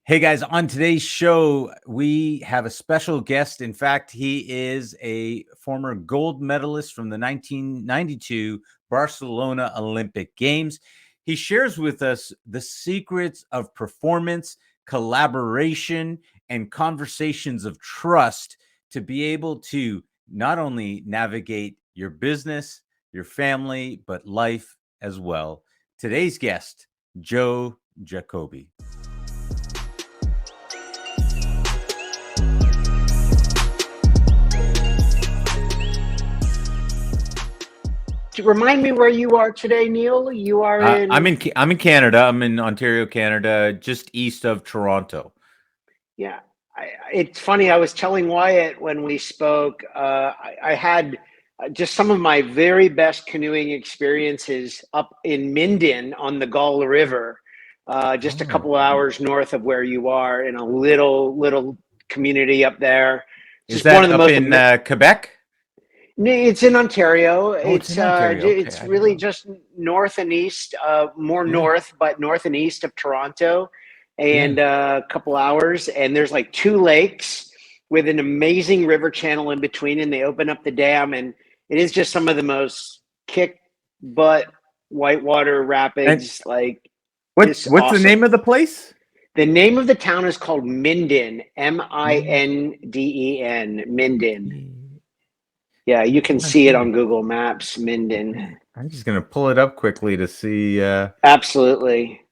Hey guys, on today's show, we have a special guest. In fact, he is a former gold medalist from the 1992 Barcelona Olympic Games. He shares with us the secrets of performance, collaboration, and conversations of trust to be able to not only navigate your business, your family, but life as well. Today's guest, Joe Jacobi. Remind me where you are today, Neil. You are in. I'm in Canada. I'm in Ontario, Canada, just east of Toronto. Yeah, it's funny. I was telling Wyatt when we spoke. I had just some of my very best canoeing experiences up in Minden on the Gull River, just a couple of hours north of where you are, in a little community up there. Is Just one that of the up most. in Quebec? It's in Ontario. Oh, it's in Ontario. Okay, It's I didn't really know. just north and east, more Yeah, north, but north and east of Toronto, yeah. and a couple hours. And there's like two lakes with an amazing river channel in between, and they open up the dam, and it is just some of the most kick butt whitewater And rapids. Like, it's what's the name awesome. of the place? The name of the town is called Minden, Min- Minden, Minden. Yeah, you can see it Okay. on Google Maps, Minden. I'm just gonna pull it up quickly to see. Absolutely.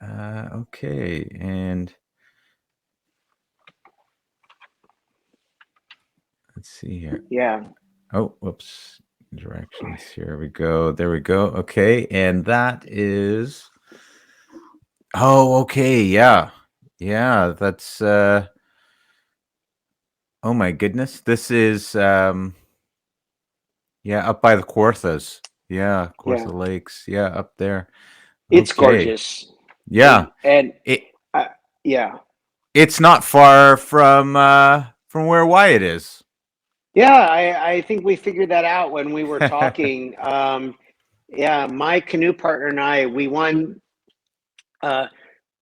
Okay, and let's see here. Yeah. Oh, whoops. Directions. Here we go. There we go. Okay, and that is. Oh, okay. Yeah, yeah. That's. Oh my goodness. This is. Yeah, up by the Kawarthas. Yeah, Yeah. Kawartha Lakes. Yeah, up there. It's Okay. gorgeous. Yeah. And It yeah. it's not far from where Wyatt is. Yeah, I think we figured that out when we were talking. Yeah, my canoe partner and I, we won uh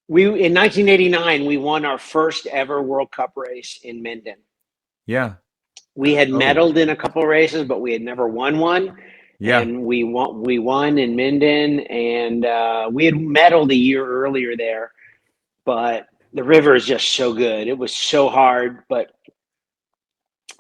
we in 1989 we won our first ever World Cup race in Minden. Yeah. We had Oh, medaled in a couple of races, but we had never won one. yeah. And we won in Minden, and we had medaled a year earlier there, but the river is just so good. It was so hard, but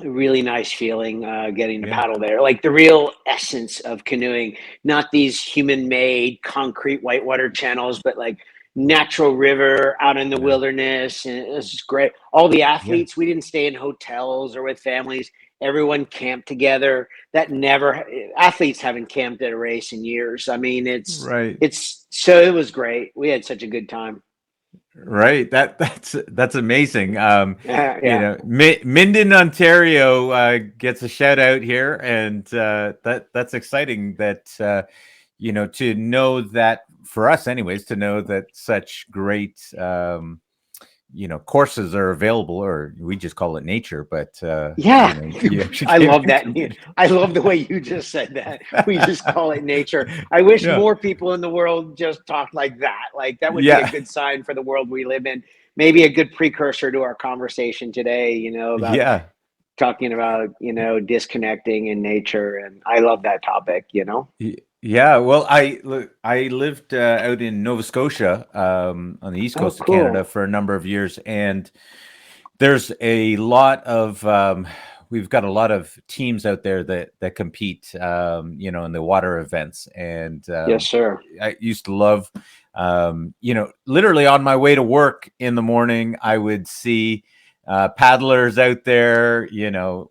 a really nice feeling getting to Yeah. paddle there. Like the real essence of canoeing, not these human-made concrete whitewater channels, but like natural river out in the Yeah. wilderness. And it's just great. All the Yeah. athletes, we didn't stay in hotels or with families. Everyone camped together. That never athletes haven't camped at a race in years. I mean, Right. it's so it was great. We had such a good time. Right. That's amazing. Yeah. Minden, Ontario gets a shout out here, and that's exciting that to know that for us anyways, to know that such great courses are available, or we just call it nature, but Yeah, you actually I came love that. into it. I love the way you just said that. We just call it nature. I wish Yeah. more people in the world just talked like that. Like that would be a Yeah. good sign for the world we live in. Maybe a good precursor to our conversation today, about Yeah. talking about, disconnecting in nature. And I love that topic. Yeah, well, I lived out in Nova Scotia, on the east Oh, coast of Canada cool. for a number of years, and there's a lot of we've got a lot of teams out there that compete, in the water events, and Yes, sir. I used to love, literally on my way to work in the morning, I would see paddlers out there,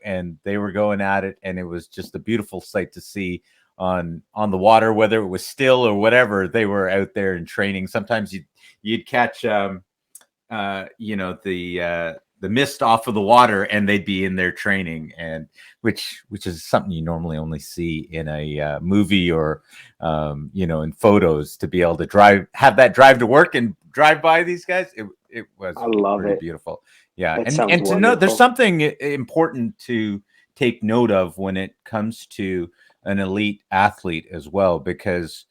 and they were going at it, and it was just a beautiful sight to see on the water, whether it was still or whatever. They were out there in training. Sometimes you'd catch the mist off of the water, and they'd be in their training, and which is something you normally only see in a movie, or in photos. To be able to have that drive to work and drive by these guys, it was I love pretty it. beautiful. Yeah, That sounds and to know there's wonderful. something important to take note of when it comes to an elite athlete as well, because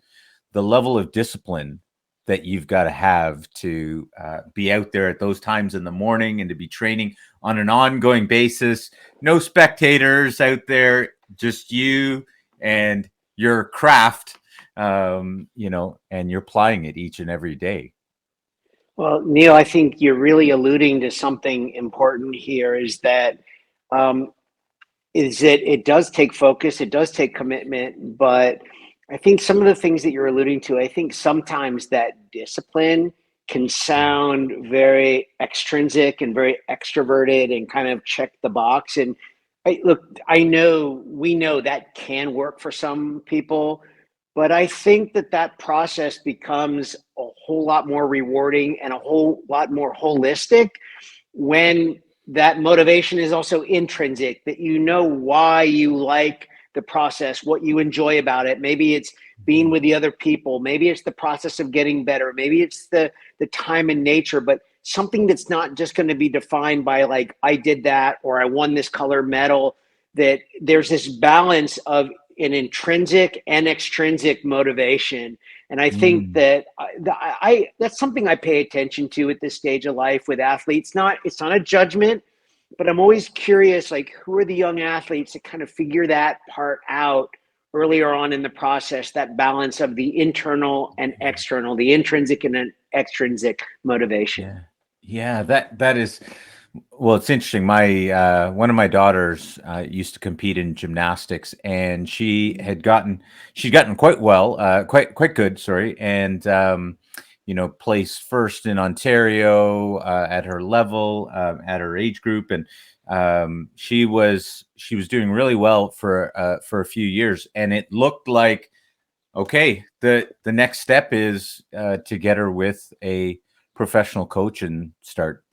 the level of discipline that you've got to have to be out there at those times in the morning and to be training on an ongoing basis. No spectators out there, just you and your craft, and you're applying it each and every day. Well, Neil, I think you're really alluding to something important here, um, is that it does take focus, it does take commitment, but I think some of the things that you're alluding to, I think sometimes that discipline can Yeah. sound very extrinsic and very extroverted and kind of check the box. And we know that can work for some people, but I think that process becomes a whole lot more rewarding and a whole lot more holistic when that motivation is also intrinsic, that you know why you like the process, what you enjoy about it. Maybe it's being with the other people, maybe it's the process of getting better, maybe it's the time in nature, but something that's not just going to be defined by like I did that or I won this color medal. That there's this balance of an intrinsic and extrinsic motivation. And I think Mm. that that's something I pay attention to at this stage of life with athletes. It's not a judgment, but I'm always curious, like, who are the young athletes that kind of figure that part out earlier on in the process, that balance of the internal and external, the intrinsic and an extrinsic motivation. Yeah. Yeah, that is, well, it's interesting. My one of my daughters used to compete in gymnastics, and she'd gotten quite well, quite good, sorry, and placed first in Ontario at her level, at her age group, and she was doing really well for a few years, and it looked like, okay, the next step is to get her with a professional coach and start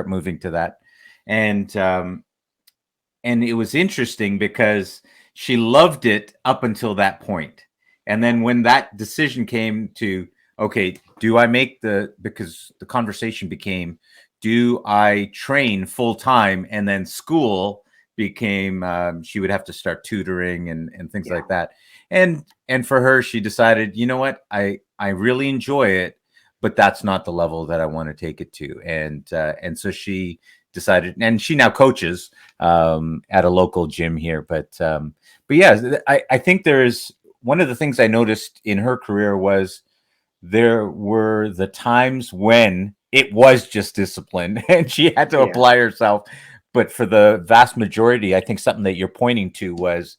moving to that. And and it was interesting because she loved it up until that point. And then when that decision came to, okay, do I make because the conversation became, do I train full time? And then school became, she would have to start tutoring and things Yeah. like that. And for her, she decided, you know what, I really enjoy it, but that's not the level that I want to take it to. And so she decided, and she now coaches at a local gym here. But yeah, I think there's one of the things I noticed in her career was there were the times when it was just discipline and she had to Yeah. apply herself. But for the vast majority, I think something that you're pointing to was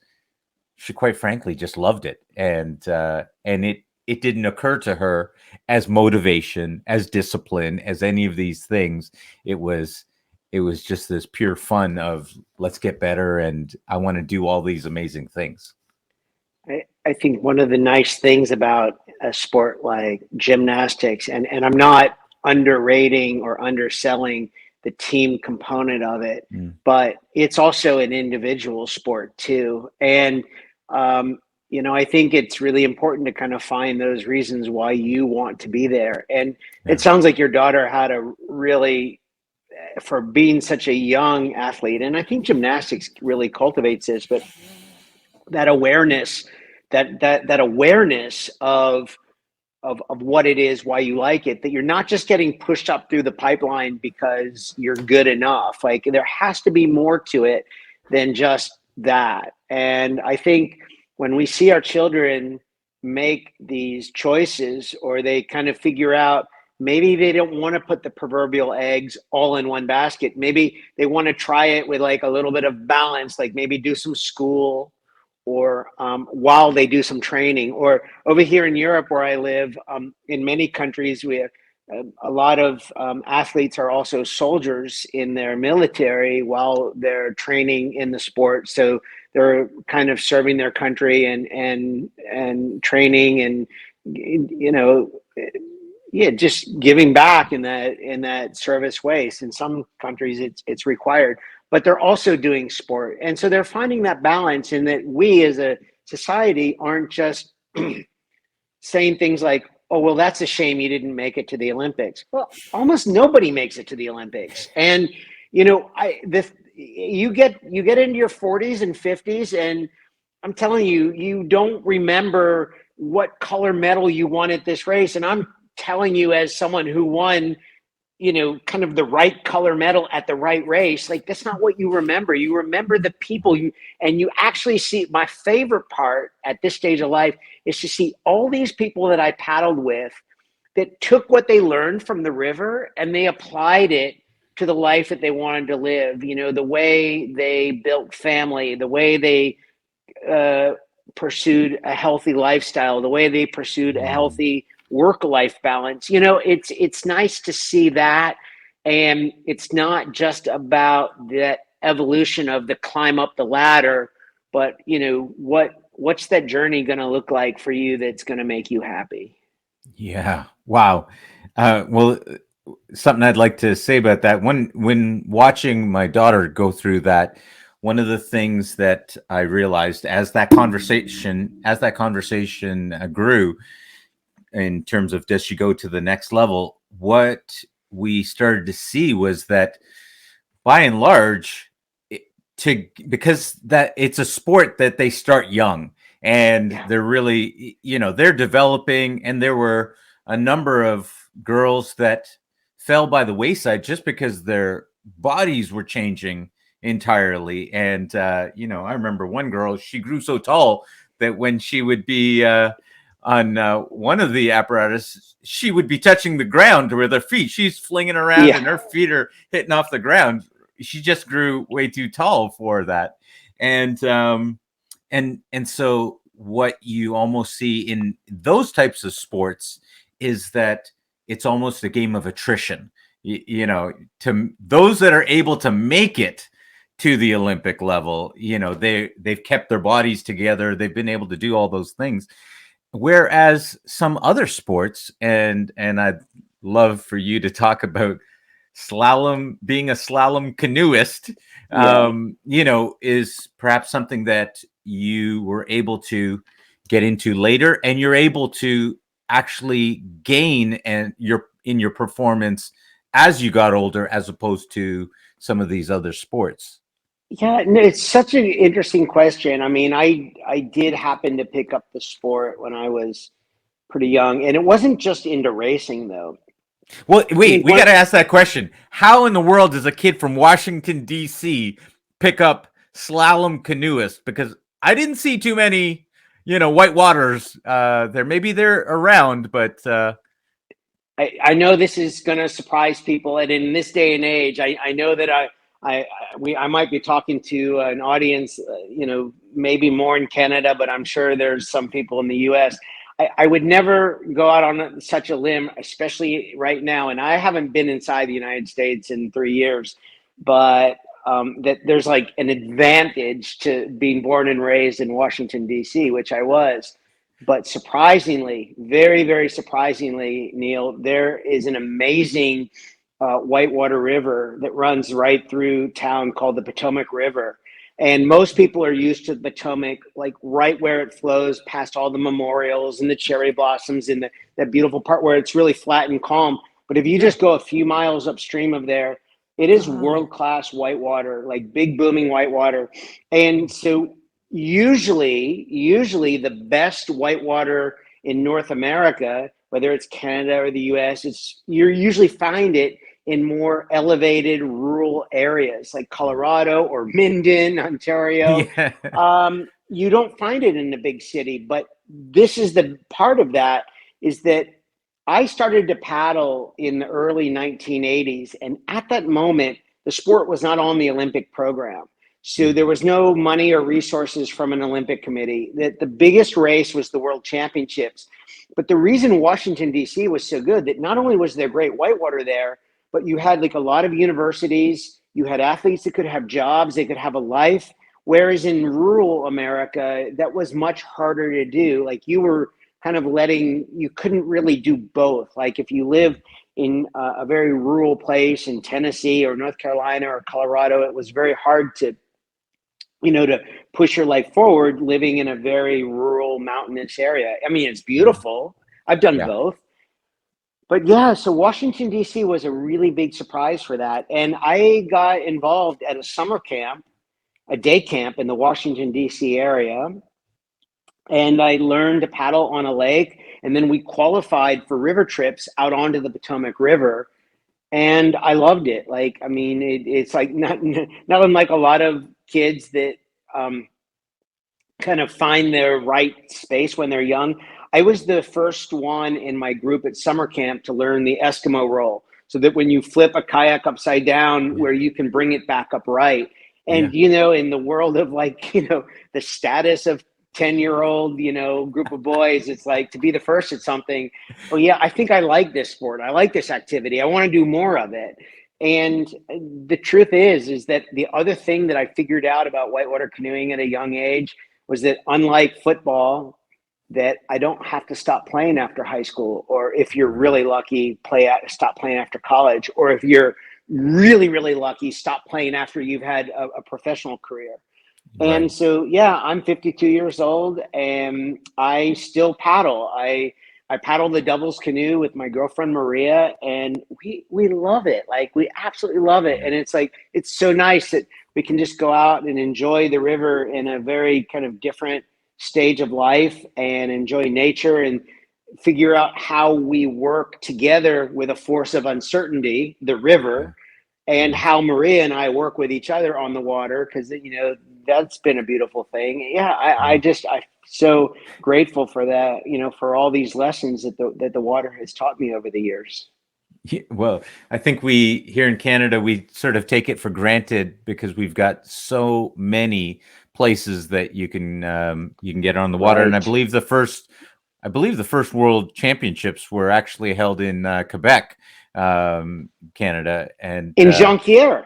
she quite frankly just loved it, and it didn't occur to her as motivation, as discipline, as any of these things. It was just this pure fun of let's get better, and I want to do all these amazing things. I think one of the nice things about a sport like gymnastics, and I'm not underrating or underselling the team component of it, Mm, but it's also an individual sport too. And, I think it's really important to kind of find those reasons why you want to be there. And it yeah. sounds like your daughter had a really, for being such a young athlete, and I think gymnastics really cultivates this, but that awareness, that awareness of what it is, why you like it, that you're not just getting pushed up through the pipeline because you're good enough. Like there has to be more to it than just that. And I think when we see our children make these choices, or they kind of figure out maybe they don't want to put the proverbial eggs all in one basket, maybe they want to try it with like a little bit of balance, like maybe do some school, or while they do some training. Or over here in Europe where I live, in many countries, we have a lot of athletes are also soldiers in their military while they're training in the sport. So they're kind of serving their country and training, and you know yeah, just giving back in that service ways. In some countries it's required, but they're also doing sport. And so they're finding that balance, in that we as a society aren't just saying things like, oh, well, that's a shame you didn't make it to the Olympics. Well, almost nobody makes it to the Olympics. And you get into your 40s and 50s, and I'm telling you, you don't remember what color medal you won at this race. And I'm telling you as someone who won, kind of the right color medal at the right race. Like, that's not what you remember. You remember the people and you actually see. My favorite part at this stage of life is to see all these people that I paddled with that took what they learned from the river and they applied it to the life that they wanted to live. The way they built family, the way they pursued a healthy lifestyle, the way they pursued a healthy work-life balance. It's nice to see that, and it's not just about the evolution of the climb up the ladder, but what's that journey going to look like for you that's going to make you happy? Yeah. Wow. Well, something I'd like to say about that. When watching my daughter go through that, one of the things that I realized as that conversation grew, in terms of does she go to the next level, what we started to see was that by and large, because that it's a sport that they start young and they're really, they're developing, and there were a number of girls that fell by the wayside just because their bodies were changing entirely. And I remember one girl, she grew so tall that when she would be on one of the apparatus, she would be touching the ground with her feet. She's flinging around and her feet are hitting off the ground. She just grew way too tall for that. And so what you almost see in those types of sports is that it's almost a game of attrition. To those that are able to make it to the Olympic level, they've kept their bodies together. They've been able to do all those things. Whereas some other sports, and I'd love for you to talk about slalom, being a slalom canoeist, is perhaps something that you were able to get into later, and you're able to actually gain in your performance as you got older, as opposed to some of these other sports. Yeah, no, it's such an interesting question. I mean, I did happen to pick up the sport when I was pretty young, and it wasn't just into racing though. Well, I mean, wait, we got to ask that question. How in the world does a kid from Washington, D.C. pick up slalom canoeist? Because I didn't see too many, white waters there. Maybe they're around, but I know this is going to surprise people, and in this day and age, I know that I might be talking to an audience, maybe more in Canada, but I'm sure there's some people in the U.S. I would never go out on such a limb, especially right now. And I haven't been inside the United States in 3 years, but that there's like an advantage to being born and raised in Washington, D.C., which I was. But surprisingly, very, very surprisingly, Neil, there is an amazing whitewater river that runs right through town called the Potomac River. And most people are used to the Potomac, like right where it flows past all the memorials and the cherry blossoms and that beautiful part where it's really flat and calm. But if you just go a few miles upstream of there, it is world-class whitewater, like big booming whitewater. And so usually the best whitewater in North America, whether it's Canada or the US, you usually find it in more elevated rural areas like Colorado or Minden, Ontario. yeah, You don't find it in the big city, but this is the part of that is that I started to paddle in the early 1980s. And at that moment, the sport was not on the Olympic program. So there was no money or resources from an Olympic committee. That the biggest race was the World Championships. But the reason Washington, D.C. was so good, that not only was there great whitewater there, but you had like a lot of universities, you had athletes that could have jobs, they could have a life. Whereas in rural America, that was much harder to do. Like you were kind of you couldn't really do both. Like if you live in a very rural place in Tennessee or North Carolina or Colorado, it was very hard to push your life forward living in a very rural mountainous area. I mean, it's beautiful. I've done yeah. both. But yeah, so Washington, D.C. was a really big surprise for that. And I got involved at a summer camp, a day camp in the Washington, D.C. area. And I learned to paddle on a lake. And then we qualified for river trips out onto the Potomac River. And I loved it. Like, I mean, it's like not unlike a lot of kids that kind of find their right space when they're young. I was the first one in my group at summer camp to learn the Eskimo roll, so that when you flip a kayak upside down, Yeah. where you can bring it back upright. Yeah. And, in the world of, like, the status of 10-year-old, group of boys, it's like, to be the first at something. Oh yeah, I think I like this sport. I like this activity. I want to do more of it. And the truth is that the other thing that I figured out about whitewater canoeing at a young age was that, unlike football, that I don't have to stop playing after high school, or if you're really lucky, stop playing after college, or if you're really, really lucky, stop playing after you've had a professional career. And Right. so, yeah, I'm 52 years old and I still paddle. I paddle the doubles canoe with my girlfriend Maria, and we love it. Like, we absolutely love it. Yeah. And it's like, it's so nice that we can just go out and enjoy the river in a very kind of different stage of life, and enjoy nature, and figure out how we work together with a force of uncertainty, the Yeah. river, and Yes. how Maria and I work with each other on the water, because that's been a beautiful thing. Yeah, Yeah. I'm so grateful for that. For all these lessons that the water has taught me over the years. Yeah, well, I think we here in Canada, we sort of take it for granted because we've got so many places that you can get on the water. And Right. I believe the first World Championships were actually held in Quebec, Canada, and In Jonquière.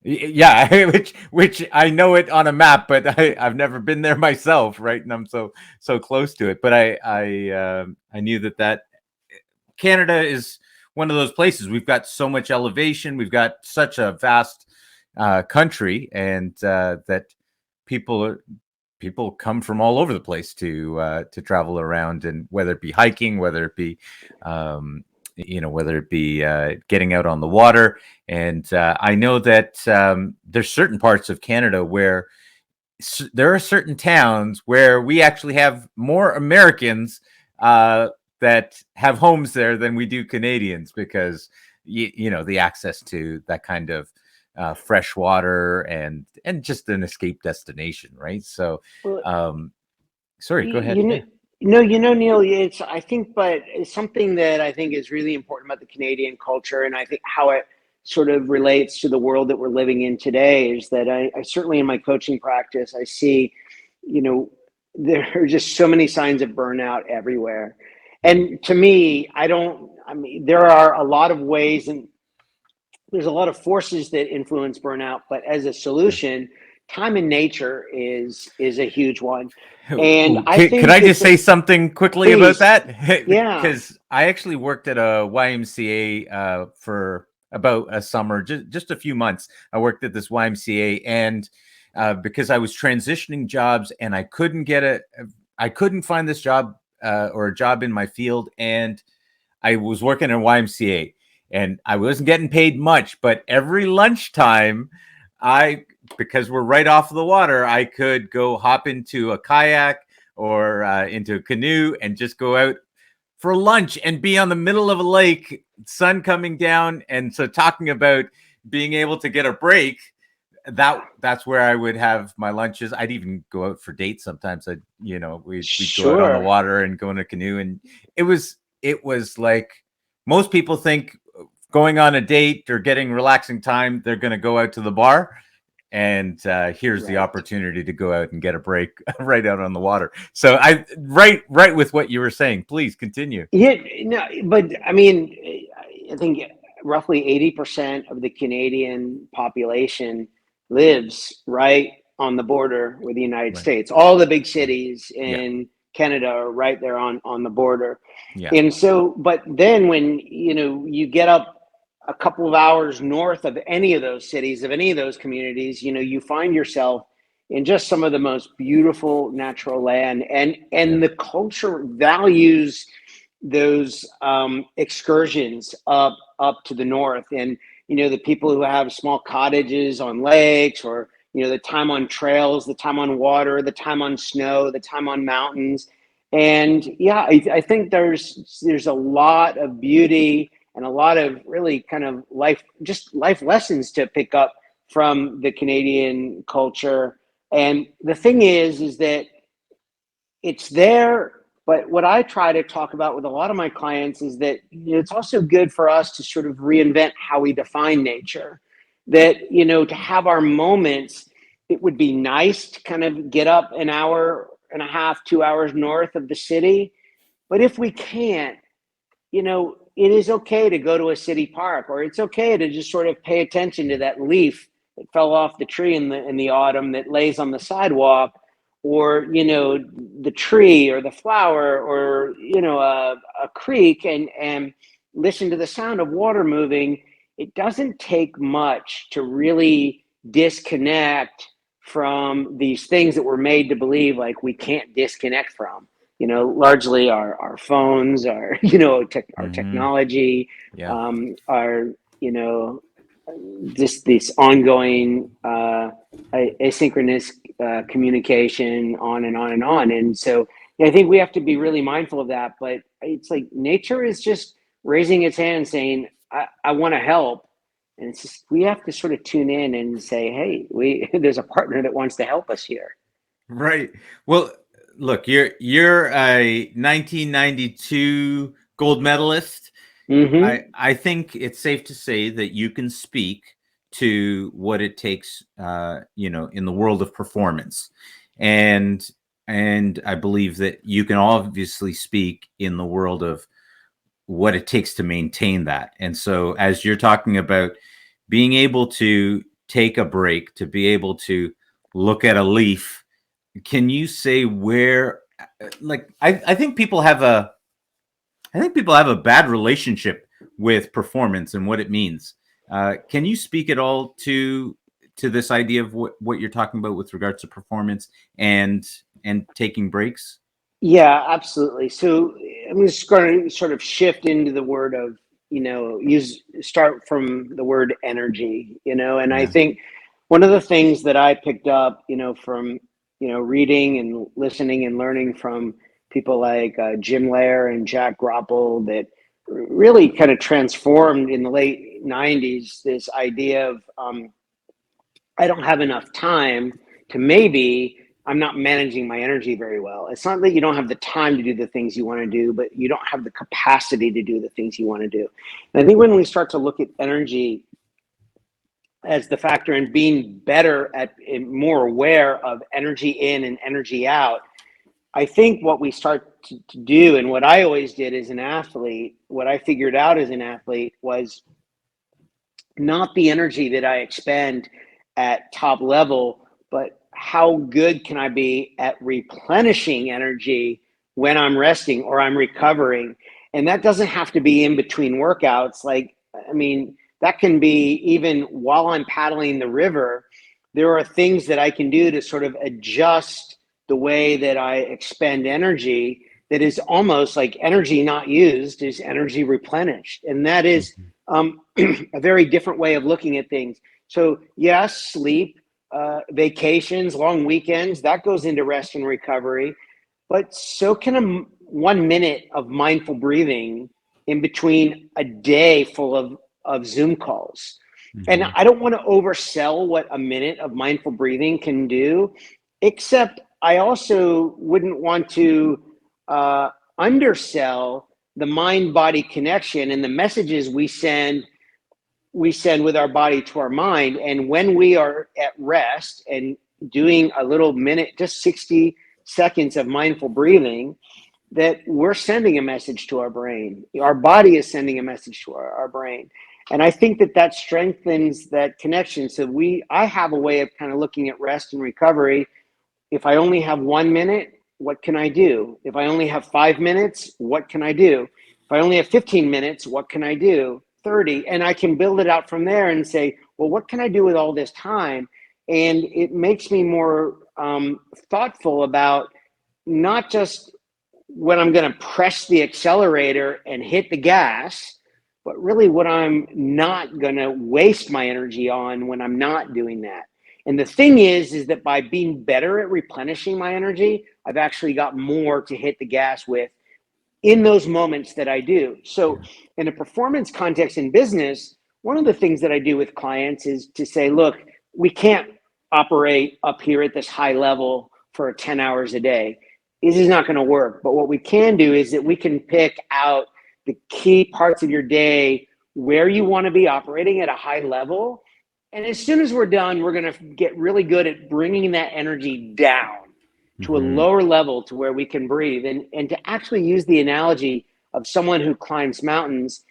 yeah, which I know it on a map, but I've never been there myself, right? And I'm so close to it. But I knew that Canada is one of those places. We've got so much elevation. We've got such a vast country, and that people come from all over the place to travel around, and whether it be hiking, whether it be getting out on the water. And I know that there's certain parts of Canada where there are certain towns where we actually have more Americans that have homes there than we do Canadians, because the access to that kind of fresh water, and just an escape destination, right? So, Well, sorry, go ahead. you know, Yeah. no, Neil, I think, but it's something that I think is really important about the Canadian culture, and I think how it sort of relates to the world that we're living in today, is that I certainly, in my coaching practice, I see, you know, there are just so many signs of burnout everywhere. Yeah. And to me, I mean, there are a lot of ways, and there's a lot of forces that influence burnout, but as a Yeah. solution, time in nature is a huge one. And Ooh, I could I think that just say something quickly about please, that? yeah, Because I actually worked at a YMCA for about a summer, just a few months. I worked at this YMCA, and because I was transitioning jobs, and I couldn't find this job or a job in my field, and I was working at YMCA, and I wasn't getting paid much, but every lunchtime, I because we're right off the water, I could go hop into a kayak or into a canoe and just go out for lunch and be on the middle of a lake, sun coming down. And so, talking about being able to get a break, that's where I would have my lunches. I'd even go out for dates sometimes. We'd go out on the sure. water and go in a canoe, and it was like most people think going on a date or getting relaxing time, they're going to go out to the bar. And here's the Right. opportunity to go out and get a break right out on the water. So right with what you were saying. Please continue. Yeah, no, but I mean, I think roughly 80% of the Canadian population lives right on the border with the United Right. States. All the big cities Yeah. in Canada are right there on the border. Yeah. And so, but then when, you get up a couple of hours north of any of those cities, of any of those communities, you find yourself in just some of the most beautiful natural land, Yeah. and the culture values those excursions up to the north, and the people who have small cottages on lakes, or the time on trails, the time on water, the time on snow, the time on mountains. And yeah, I think there's a lot of beauty and a lot of really kind of life lessons to pick up from the Canadian culture. And the thing is that it's there. But what I try to talk about with a lot of my clients is that it's also good for us to sort of reinvent how we define nature. That, to have our moments, it would be nice to kind of get up an hour and a half, 2 hours north of the city. But if we can't, it is okay to go to a city park, or it's okay to just sort of pay attention to that leaf that fell off the tree in the autumn that lays on the sidewalk, or the tree or the flower, or a creek, and listen to the sound of water moving. It doesn't take much to really disconnect from these things that we're made to believe like we can't disconnect from. Largely our phones, our our Hmm. technology, Yeah. our just this ongoing asynchronous communication, on and on and on. And so yeah, I think we have to be really mindful of that. But it's like nature is just raising its hand saying, I want to help. And it's just, we have to sort of tune in and say, hey, there's a partner that wants to help us here. Right. Well, look, you're a 1992 gold medalist. Mm-hmm. I think it's safe to say that you can speak to what it takes, in the world of performance, and I believe that you can obviously speak in the world of what it takes to maintain that. And so, as you're talking about being able to take a break, to be able to look at a leaf, can you say where, like, I think people have a bad relationship with performance and what it means. Can you speak at all to this idea of what you're talking about with regards to performance and taking breaks? Yeah, absolutely. So I'm just going to sort of shift into the word of, start from the word energy, and I Yeah. think one of the things that I picked up, from, reading and listening and learning from people like Jim Lair and Jack Grapple, that really kind of transformed in the late 90s this idea of, I don't have enough time to, maybe I'm not managing my energy very well. It's not that you don't have the time to do the things you want to do, but you don't have the capacity to do the things you want to do. And I think when we start to look at energy as the factor in being better at, more aware of energy in and energy out, I think what we start to do, and what I always did as an athlete, what I figured out as an athlete was not the energy that I expend at top level, but how good can I be at replenishing energy when I'm resting or I'm recovering? And that doesn't have to be in between workouts. Like, I mean, that can be even while I'm paddling the river. There are things that I can do to sort of adjust the way that I expend energy, that is almost like energy not used is energy replenished. And that is a very different way of looking at things. So yes, sleep, vacations, long weekends, that goes into rest and recovery. But so can 1 minute of mindful breathing in between a day full of Zoom calls. And Mm-hmm. I don't want to oversell what a minute of mindful breathing can do, except I also wouldn't want to uh, undersell the mind body connection and the messages we send with our body to our mind. And when we are at rest and doing a little minute, just 60 seconds of mindful breathing, that we're sending a message to our brain. Our body is sending a message to our brain. And I think that strengthens that connection. So I have a way of kind of looking at rest and recovery. If I only have 1 minute, what can I do? If I only have 5 minutes, what can I do? If I only have 15 minutes, what can I do? 30. And I can build it out from there and say, well, what can I do with all this time? And it makes me more thoughtful about not just when I'm going to press the accelerator and hit the gas, but really what I'm not going to waste my energy on when I'm not doing that. And the thing is that by being better at replenishing my energy, I've actually got more to hit the gas with in those moments that I do. So in a performance context in business, one of the things that I do with clients is to say, look, we can't operate up here at this high level for 10 hours a day. This is not going to work. But what we can do is that we can pick out the key parts of your day where you want to be operating at a high level. And as soon as we're done, we're going to get really good at bringing that energy down to a lower level to where we can breathe. And to actually use the analogy of someone who climbs mountains,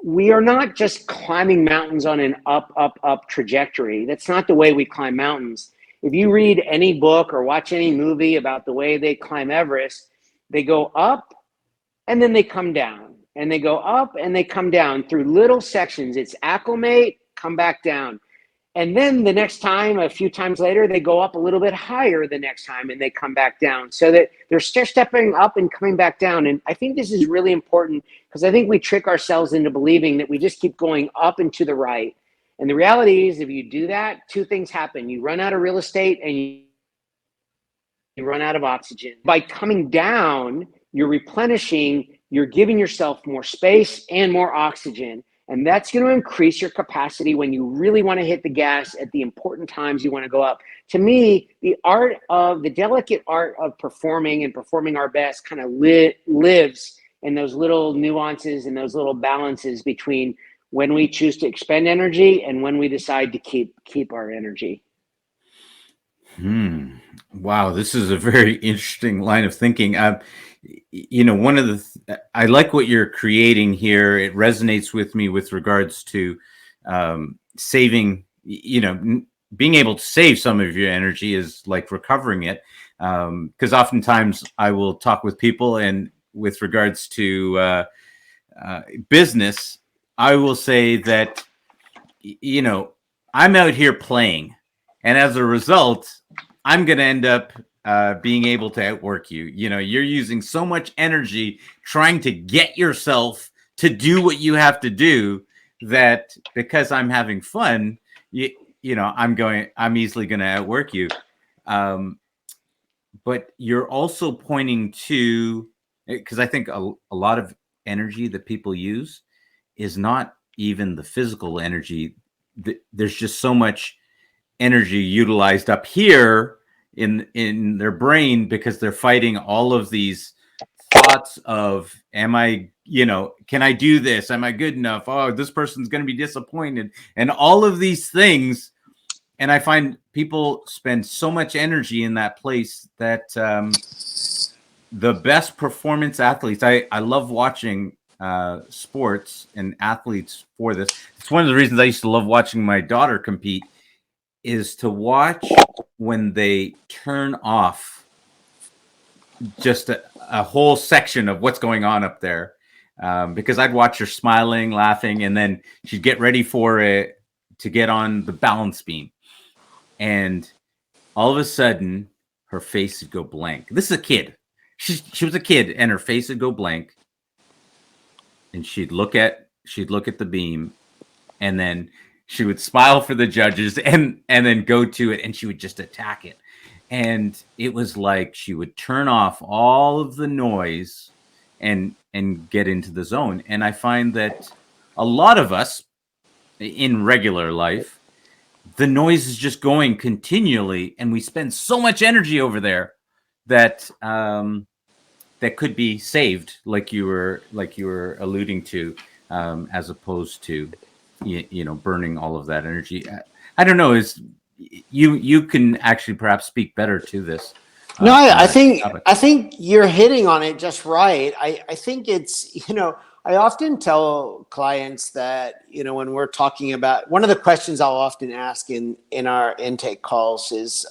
we are not just climbing mountains on an up trajectory. That's not the way we climb mountains. If you read any book or watch any movie about the way they climb Everest, they go up and then they come down, and they go up and they come down through little sections. It's acclimate, come back down. And then the next time, a few times later, they go up a little bit higher the next time and they come back down, so that they're stepping up and coming back down. And I think this is really important, because I think we trick ourselves into believing that we just keep going up and to the right. And the reality is, if you do that, two things happen. You run out of real estate and you run out of oxygen. By coming down, you're replenishing, you're giving yourself more space and more oxygen. And that's going to increase your capacity when you really want to hit the gas at the important times you want to go up. To me, the delicate art of performing and performing our best kind of lives in those little nuances and those little balances between when we choose to expend energy and when we decide to keep our energy. Wow, this is a very interesting line of thinking. One of I like what you're creating here. It resonates with me with regards to saving, being able to save some of your energy is like recovering it. Because oftentimes I will talk with people, and with regards to business, I will say that, I'm out here playing, and as a result, I'm going to end up being able to outwork you. You're using so much energy trying to get yourself to do what you have to do, that because I'm having fun, I'm easily going to outwork you. But you're also pointing to, because I think a lot of energy that people use is not even the physical energy. There's just so much energy utilized up here in their brain, because they're fighting all of these thoughts of, can I do this? Am I good enough? Oh, this person's going to be disappointed, and all of these things. And I find people spend so much energy in that place that the best performance athletes, I love watching sports and athletes for this. It's one of the reasons I used to love watching my daughter compete, is to watch when they turn off just a whole section of what's going on up there. Because I'd watch her smiling, laughing, and then she'd get ready for it to get on the balance beam. And all of a sudden, her face would go blank. This is a kid. She was a kid, and her face would go blank. And she'd look at the beam, and then she would smile for the judges, and then go to it, and she would just attack it. And it was like she would turn off all of the noise and get into the zone. And I find that a lot of us in regular life, the noise is just going continually, and we spend so much energy over there that that could be saved, like you were alluding to, as opposed to burning all of that energy. I don't know. You can actually perhaps speak better to this. No, I think you're hitting on it just right. I think it's, I often tell clients that, when we're talking about, one of the questions I'll often ask in our intake calls is,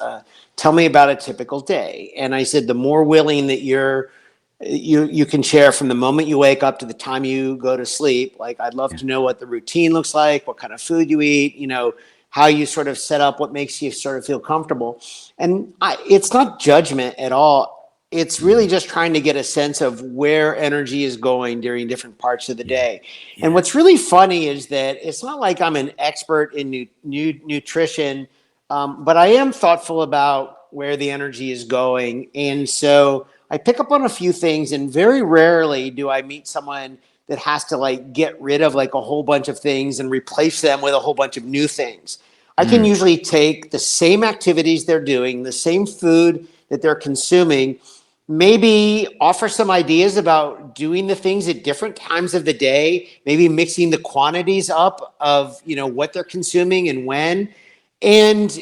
tell me about a typical day. And I said, the more willing that you can share from the moment you wake up to the time you go to sleep. Like, I'd love to know what the routine looks like, what kind of food you eat, how you sort of set up, what makes you sort of feel comfortable. And it's not judgment at all. It's really just trying to get a sense of where energy is going during different parts of the day. Yeah. And what's really funny is that it's not like I'm an expert in nutrition But I am thoughtful about where the energy is going. And so I pick up on a few things, and very rarely do I meet someone that has to like get rid of like a whole bunch of things and replace them with a whole bunch of new things. I can Mm, usually take the same activities they're doing, the same food that they're consuming, maybe offer some ideas about doing the things at different times of the day, maybe mixing the quantities up of, what they're consuming and when, and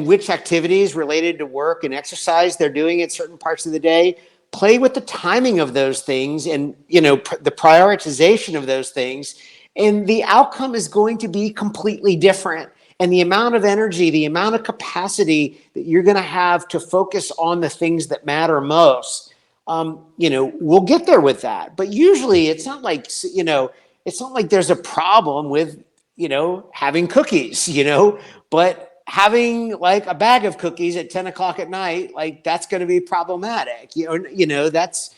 which activities related to work and exercise they're doing at certain parts of the day. Play with the timing of those things, and the prioritization of those things, and the outcome is going to be completely different. And the amount of energy, the amount of capacity that you're going to have to focus on the things that matter most, we'll get there with that. But usually it's not like, there's a problem with, having cookies, but having like a bag of cookies at 10 o'clock at night, like that's going to be problematic. It's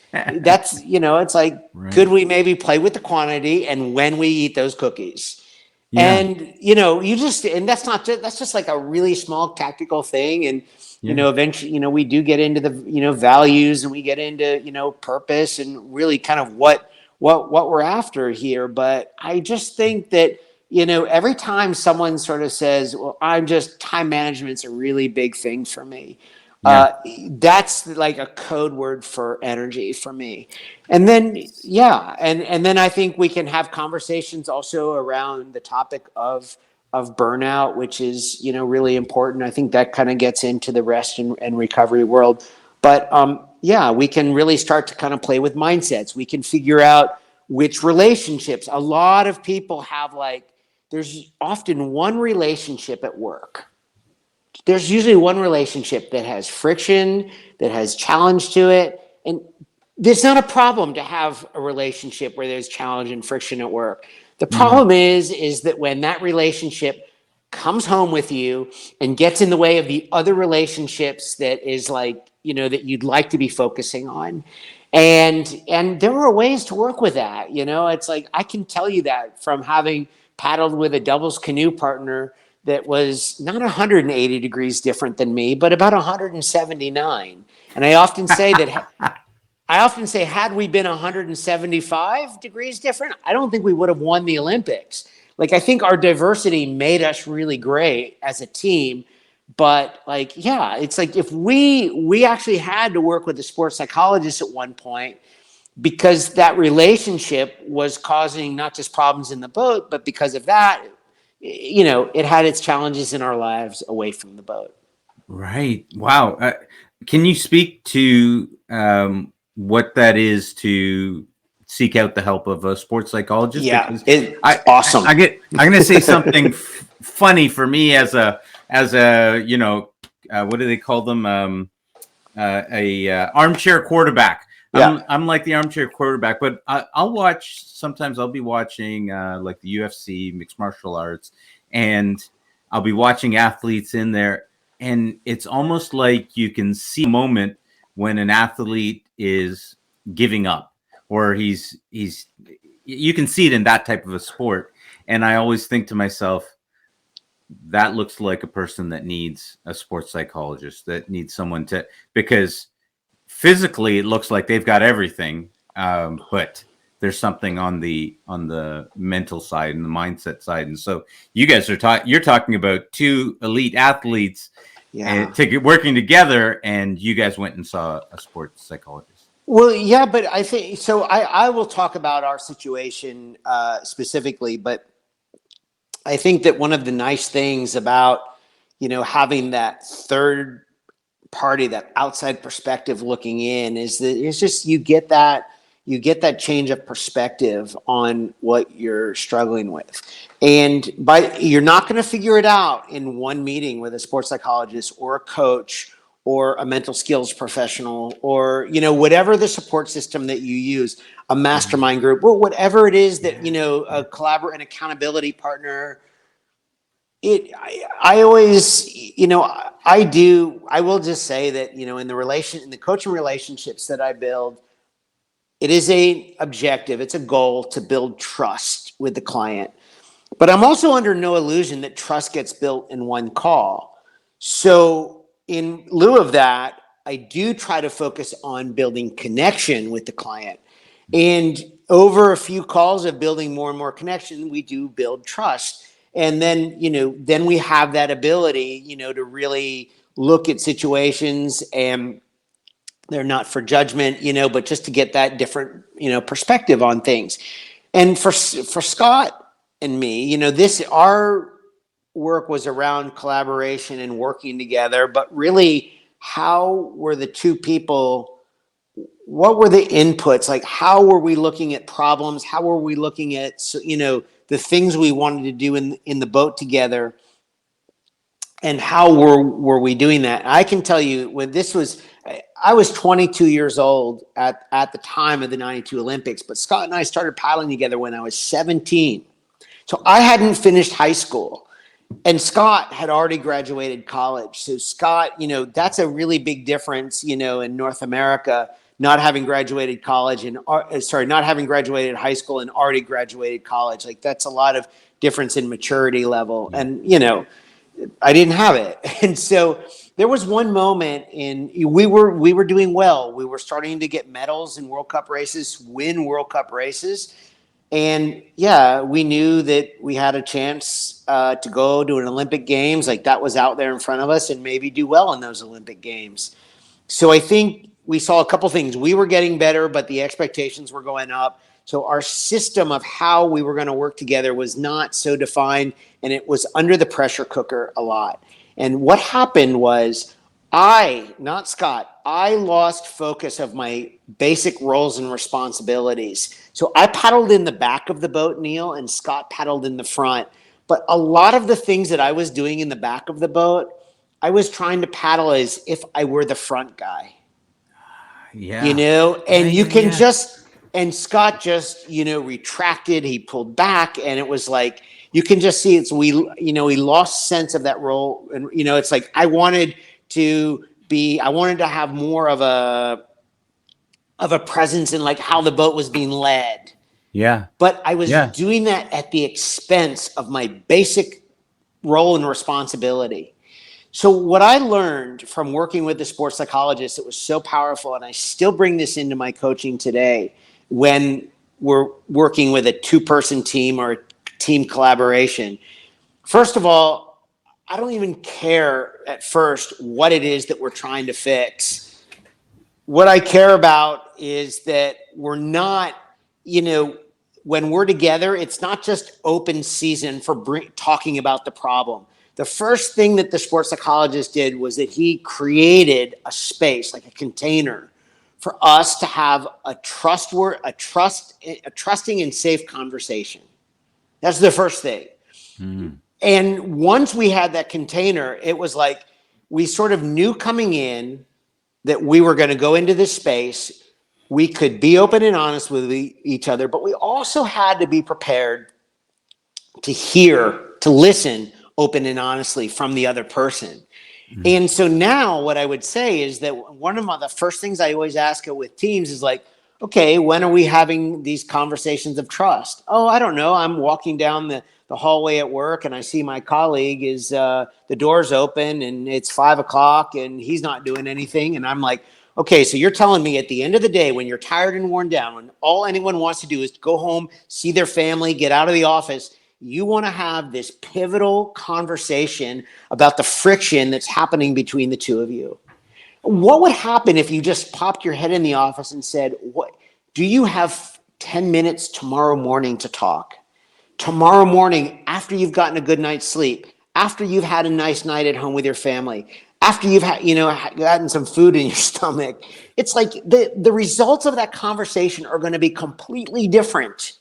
like, could right. we maybe play with the quantity and when we eat those cookies? Yeah. And and that's just like a really small tactical thing. And Yeah. eventually, we do get into the values, and we get into purpose, and really kind of what we're after here. But I just think that every time someone sort of says, well, time management's a really big thing for me, Yeah. that's like a code word for energy for me. And then, yeah, and then I think we can have conversations also around the topic of burnout, which is really important. I think that kind of gets into the rest and recovery world. But yeah, we can really start to kind of play with mindsets. We can figure out which relationships. A lot of people have like, there's often one relationship at work. There's usually one relationship that has friction, that has challenge to it. And there's not a problem to have a relationship where there's challenge and friction at work. The Hmm. problem is that when that relationship comes home with you and gets in the way of the other relationships that is like, that you'd like to be focusing on. And there are ways to work with that. It's like, I can tell you that from having paddled with a doubles canoe partner that was not 180 degrees different than me, but about 179. And I often say, had we been 175 degrees different, I don't think we would have won the Olympics. Like, I think our diversity made us really great as a team. But like, yeah, it's like if we actually had to work with a sports psychologist at one point, because that relationship was causing not just problems in the boat, but because of that, it had its challenges in our lives away from the boat. Right. Wow. Can you speak to what that is to seek out the help of a sports psychologist? Yeah, Because it's awesome. I'm going to say something funny for me as a what do they call them, a armchair quarterback. Yeah. I'm like the armchair quarterback, but I'll watch. Sometimes I'll be watching like the UFC, mixed martial arts, and I'll be watching athletes in there, and it's almost like you can see a moment when an athlete is giving up, or he's you can see it in that type of a sport. And I always think to myself, that looks like a person that needs a sports psychologist, that needs someone to, because physically it looks like they've got everything, but there's something on the mental side and the mindset side. And so you guys are you're talking about two elite athletes Yeah. working together, and you guys went and saw a sports psychologist. Well, yeah, but I think so. I will talk about our situation specifically, but I think that one of the nice things about having that third party, that outside perspective looking in, is that it's just you get that change of perspective on what you're struggling with. And you're not going to figure it out in one meeting with a sports psychologist or a coach or a mental skills professional, or whatever the support system that you use, a Mhm. mastermind group, or whatever it is that Yeah. a collaborator, an accountability partner. I always, I will just say that, in the coaching relationships that I build, it is a objective, it's a goal to build trust with the client. But I'm also under no illusion that trust gets built in one call. So in lieu of that, I do try to focus on building connection with the client. And over a few calls of building more and more connection, we do build trust. And then, then we have that ability, to really look at situations, and they're not for judgment, but just to get that different, perspective on things. And for Scott and me, our work was around collaboration and working together, but really, how were the two people, what were the inputs? Like, how were we looking at problems? How were we looking at, the things we wanted to do in the boat together? And how were we doing that? I can tell you, when I was 22 years old at the time of the 92 Olympics, but Scott and I started paddling together when I was 17. So I hadn't finished high school, and Scott had already graduated college. So Scott, that's a really big difference, in North America, not having graduated college not having graduated high school and already graduated college. Like, that's a lot of difference in maturity level. And, I didn't have it. And so there was one moment we were doing well. We were starting to get medals in World Cup races, win World Cup races. And yeah, we knew that we had a chance to go to an Olympic Games. Like, that was out there in front of us, and maybe do well in those Olympic Games. So I think we saw a couple things. We were getting better, but the expectations were going up. So our system of how we were going to work together was not so defined, and it was under the pressure cooker a lot. And what happened was not Scott, I lost focus of my basic roles and responsibilities. So I paddled in the back of the boat, Neil, and Scott paddled in the front. But a lot of the things that I was doing in the back of the boat, I was trying to paddle as if I were the front guy. Yeah. And you can and Scott just, retracted, he pulled back, and it was like, you can just see he lost sense of that role. And, it's like, I wanted to have more of a presence in, like, how the boat was being led. Yeah. But I was doing that at the expense of my basic role and responsibility. So what I learned from working with the sports psychologist, it was so powerful, and I still bring this into my coaching today when we're working with a two-person team or a team collaboration. First of all, I don't even care at first what it is that we're trying to fix. What I care about is that we're not, when we're together, it's not just open season for talking about the problem. The first thing that the sports psychologist did was that he created a space, like a container, for us to have a trusting and safe conversation. That's the first thing. Mm-hmm. And once we had that container, it was like we sort of knew coming in that we were going to go into this space. We could be open and honest with each other, but we also had to be prepared to listen open and honestly from the other person. Mm-hmm. And so now what I would say is that one of the first things I always ask with teams is like, okay, when are we having these conversations of trust? Oh, I don't know. I'm walking down the hallway at work, and I see my colleague is the door's open and it's 5:00 and he's not doing anything. And I'm like, okay, so you're telling me at the end of the day, when you're tired and worn down, when all anyone wants to do is go home, see their family, get out of the office, you want to have this pivotal conversation about the friction that's happening between the two of you. What would happen if you just popped your head in the office and said, "What do you have 10 minutes tomorrow morning to talk? Tomorrow morning, after you've gotten a good night's sleep, after you've had a nice night at home with your family, after you've had, gotten some food in your stomach." It's like the results of that conversation are going to be completely different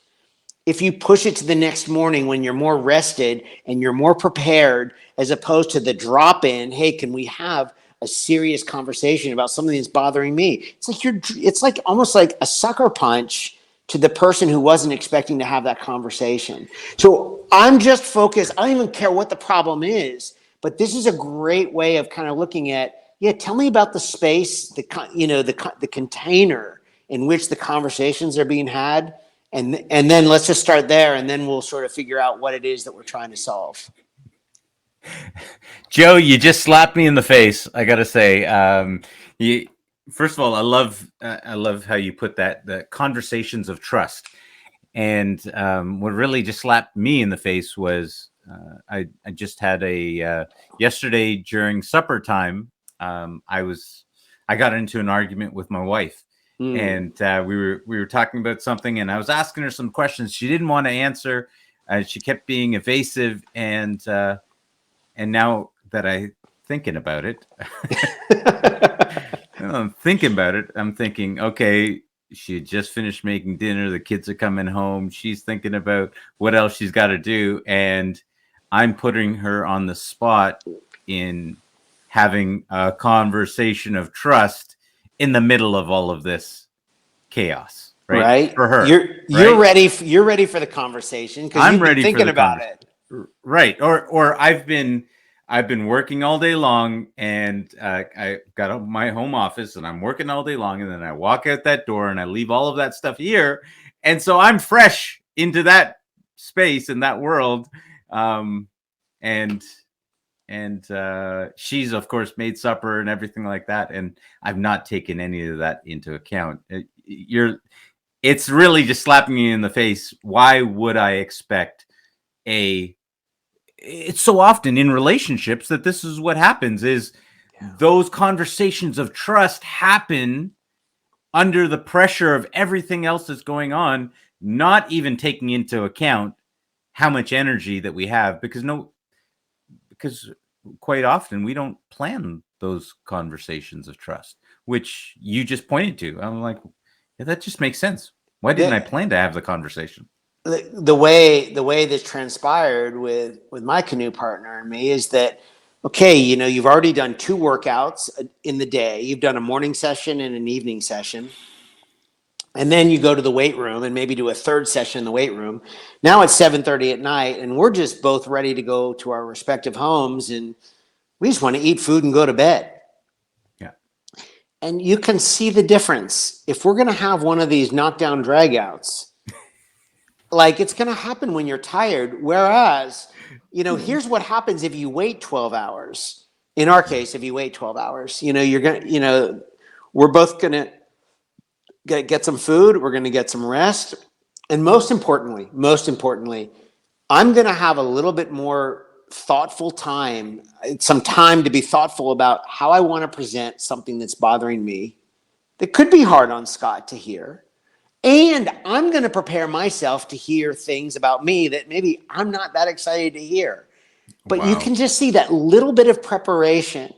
if you push it to the next morning when you're more rested and you're more prepared, as opposed to the drop in, hey, can we have a serious conversation about something that's bothering me? It's like almost like a sucker punch to the person who wasn't expecting to have that conversation. So I'm just focused. I don't even care what the problem is, but this is a great way of kind of looking at, tell me about the space, the container in which the conversations are being had. And then let's just start there, and then we'll sort of figure out what it is that we're trying to solve. Joe, you just slapped me in the face. I gotta say, you, first of all, I love how you put that, the conversations of trust. And what really just slapped me in the face was I just had a yesterday during supper time. I got into an argument with my wife, and we were talking about something, and I was asking her some questions she didn't want to answer. She kept being evasive, and now that I thinking about it, I'm thinking about it. I'm thinking, okay, she had just finished making dinner. The kids are coming home. She's thinking about what else she's got to do, and I'm putting her on the spot in having a conversation of trust in the middle of all of this chaos, right? Right. For her, You're right? ready. You're ready for the conversation because I'm you've been ready for thinking the about conversation. it. Right. Or I've been working all day long, and I got my home office, and I'm working all day long, and then I walk out that door and I leave all of that stuff here, and so I'm fresh into that space and that world, um, and she's of course made supper and everything like that, and I've not taken any of that into account. It's really just slapping me in the face. Why would I expect a it's so often in relationships that this is what happens is those conversations of trust happen under the pressure of everything else that's going on, not even taking into account how much energy that we have, because quite often we don't plan those conversations of trust, which you just pointed to. I'm like, yeah, that just makes sense. Why didn't I The, plan to have the conversation? the way this transpired with my canoe partner and me is that, okay, you've already done two workouts in the day. You've done a morning session and an evening session. And then you go to the weight room and maybe do a third session in the weight room. Now it's 7:30 at night, and we're just both ready to go to our respective homes, and we just want to eat food and go to bed. Yeah. And you can see the difference. If we're going to have one of these knockdown dragouts, like it's going to happen when you're tired. Whereas, here's what happens if you wait 12 hours. In our case, if you wait 12 hours, you're going to, we're both going to get some food. We're going to get some rest. And most importantly, I'm going to have a little bit more thoughtful time, some time to be thoughtful about how I want to present something that's bothering me that could be hard on Scott to hear. And I'm going to prepare myself to hear things about me that maybe I'm not that excited to hear. But you Wow. can just see that little bit of preparation,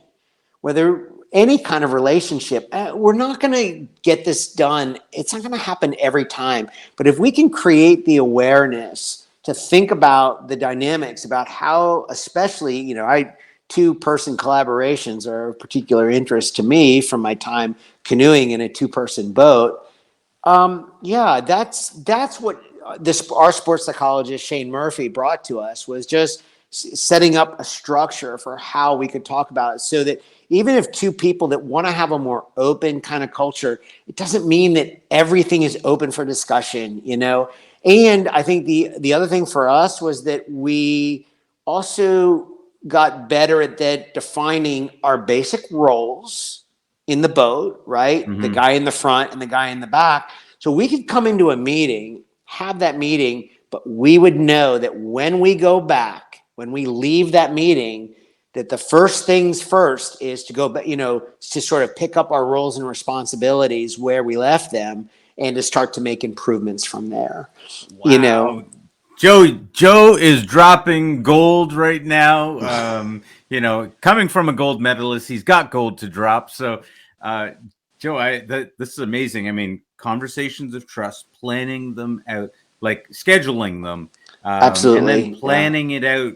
whether any kind of relationship, we're not going to get this done. It's not going to happen every time. But if we can create the awareness to think about the dynamics, about how, especially, two-person collaborations are of particular interest to me from my time canoeing in a two-person boat. Yeah, that's what this our sports psychologist Shane Murphy brought to us, was just setting up a structure for how we could talk about it, so that even if two people that want to have a more open kind of culture, it doesn't mean that everything is open for discussion. And I think the other thing for us was that we also got better at that, defining our basic roles in the boat, right? The Mm-hmm. guy in the front and the guy in the back. So we could come into a meeting, have that meeting, but we would know that when we go back, when we leave that meeting, that the first things first is to go back, to sort of pick up our roles and responsibilities where we left them, and to start to make improvements from there. You know, Wow. Joe is dropping gold right now. Coming from a gold medalist, he's got gold to drop. So, uh, Joe, this is amazing. I mean, conversations of trust, planning them out, like scheduling them, and then absolutely. Yeah. planning it out,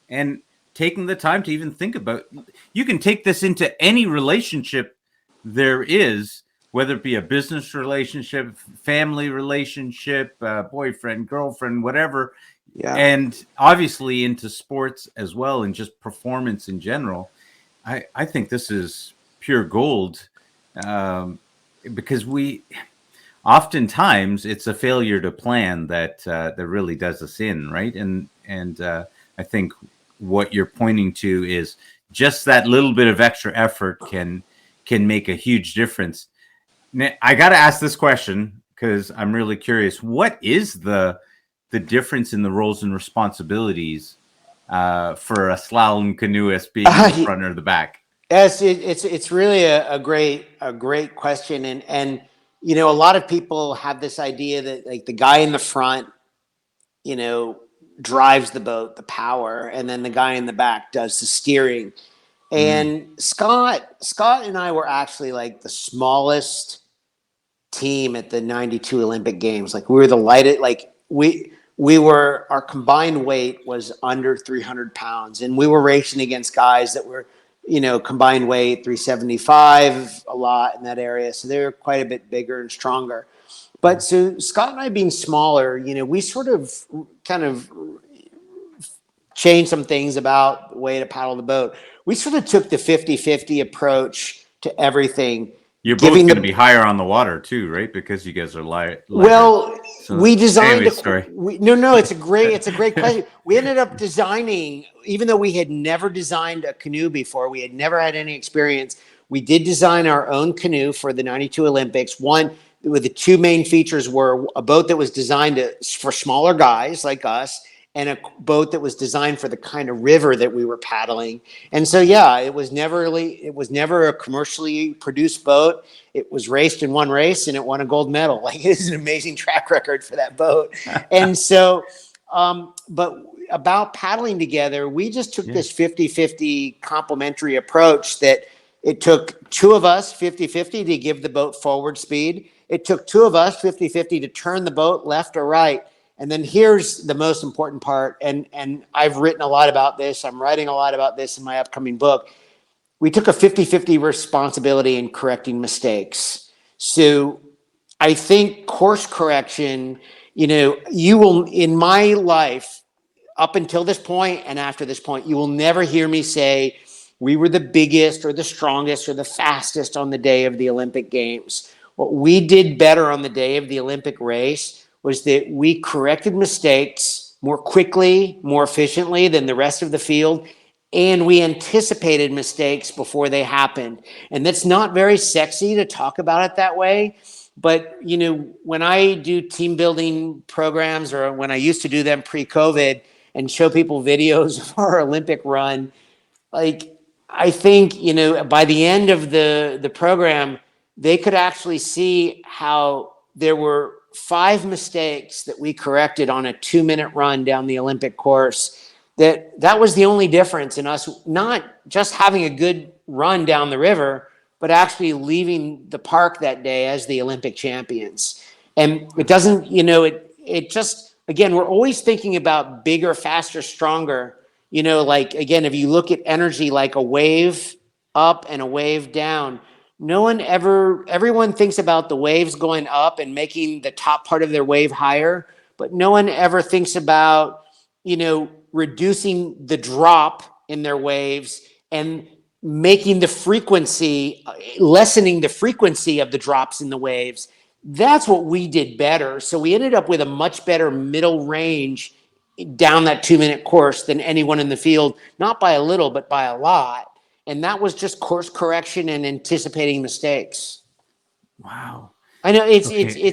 and taking the time to even think about. You can take this into any relationship there is, whether it be a business relationship, family relationship, boyfriend, girlfriend, whatever, Yeah. and obviously into sports as well, and just performance in general. I think this is pure gold, um, because we oftentimes it's a failure to plan that really does us in, right? And I think what you're pointing to is just that little bit of extra effort can make a huge difference. Now, I got to ask this question because I'm really curious. What is the difference in the roles and responsibilities for a slalom canoeist being in the front or the back? Yes, it's really a great question, and you know, a lot of people have this idea that like the guy in the front, you know, drives the boat, the power, and then the guy in the back does the steering. And Scott and I were actually like the smallest team at the 92 Olympic Games. Like we were the lightest, like we were, our combined weight was under 300 pounds. And we were racing against guys that were, you know, combined weight 375, a lot in that area. So they were quite a bit bigger and stronger. But so Scott and I being smaller, you know, we sort of kind of changed some things about the way to paddle the boat. We sort of took the 50-50 approach to everything. You're both going to be higher on the water too, right? Because you guys are lighter. Well, so, we designed no, it's a great question. We ended up designing, even though we had never designed a canoe before, we had never had any experience. We did design our own canoe for the 92 Olympics. One with the two main features were a boat that was designed for smaller guys like us, and a boat that was designed for the kind of river that we were paddling. And so, yeah, it was never a commercially produced boat. It was raced in one race and it won a gold medal. Like, it is an amazing track record for that boat. And so, but about paddling together, we just took this 50-50 complementary approach that it took two of us 50-50 to give the boat forward speed. It took two of us 50-50 to turn the boat left or right. And then here's the most important part, and I've written a lot about this. I'm writing a lot about this in my upcoming book. We took a 50-50 responsibility in correcting mistakes. So I think course correction, you know, you will, in my life, up until this point and after this point, you will never hear me say we were the biggest or the strongest or the fastest on the day of the Olympic Games. What we did better on the day of the Olympic race was that we corrected mistakes more quickly, more efficiently than the rest of the field, and we anticipated mistakes before they happened. And that's not very sexy to talk about it that way, but you know, when I do team building programs, or when I used to do them pre-COVID and show people videos of our Olympic run, like, I think, you know, by the end of the program, they could actually see how there were 5 mistakes that we corrected on a 2-minute run down the Olympic course. That was the only difference in us not just having a good run down the river, but actually leaving the park that day as the Olympic champions. And it doesn't, you know, it just, again, we're always thinking about bigger, faster, stronger. You know, like, again, if you look at energy like a wave up and a wave down, everyone thinks about the waves going up and making the top part of their wave higher, but no one ever thinks about, you know, reducing the drop in their waves and making the frequency, lessening the frequency of the drops in the waves. That's what we did better. So we ended up with a much better middle range down that 2-minute course than anyone in the field, not by a little, but by a lot. And that was just course correction and anticipating mistakes. Wow. I know it's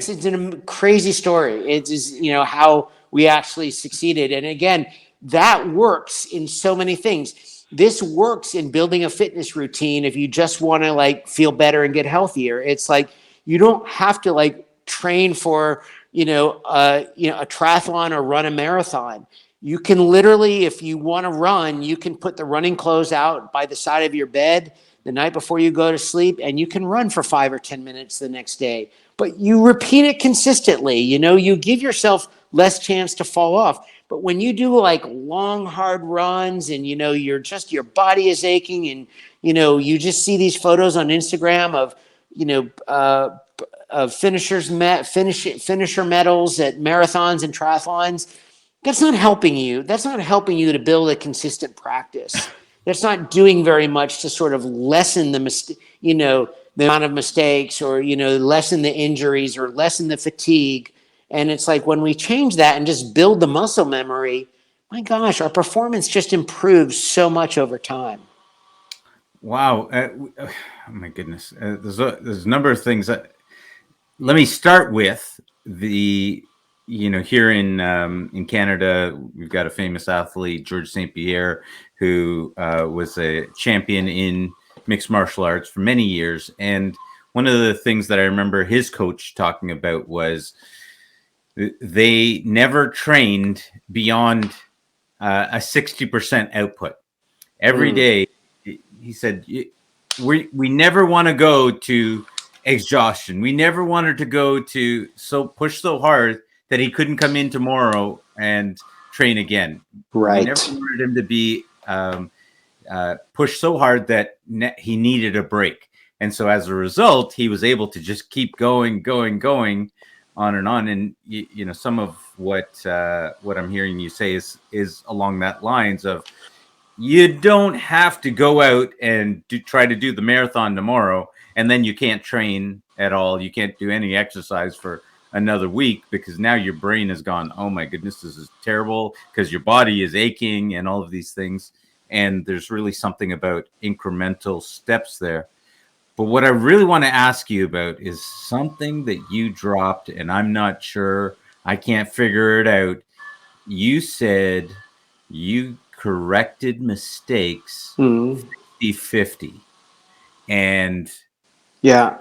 a crazy story. It is, you know, how we actually succeeded. And again, that works in so many things. This works in building a fitness routine if you just want to like feel better and get healthier. It's like you don't have to like train for, a triathlon or run a marathon. You can literally, if you want to run, you can put the running clothes out by the side of your bed the night before you go to sleep, and you can run for 5 or 10 minutes the next day. But you repeat it consistently. You know, you give yourself less chance to fall off. But when you do like long, hard runs and, you know, your body is aching, and, you know, you just see these photos on Instagram of, you know, of finisher medals at marathons and triathlons. That's not helping you. That's not helping you to build a consistent practice. That's not doing very much to sort of lessen the amount of mistakes, or, you know, lessen the injuries or lessen the fatigue. And it's like when we change that and just build the muscle memory, my gosh, our performance just improves so much over time. Wow. Oh my goodness. There's a number of things that, let me start with the, here in Canada, we've got a famous athlete, George St. Pierre, who was a champion in mixed martial arts for many years. And one of the things that I remember his coach talking about was they never trained beyond a 60% output every day. He said, we never want to go to exhaustion. We never wanted to go to push so hard that he couldn't come in tomorrow and train again. We never Right. wanted him to be pushed so hard that he needed a break. And so as a result, he was able to just keep going, on and on. And some of what I'm hearing you say is along that lines of, you don't have to go out and try to do the marathon tomorrow, and then you can't train at all. You can't do any exercise for another week because now your brain has gone, oh my goodness, this is terrible, because your body is aching and all of these things. And there's really something about incremental steps there. But what I really want to ask you about is something that you dropped, and I'm not sure, I can't figure it out. You said you corrected mistakes 50-50. And Yeah.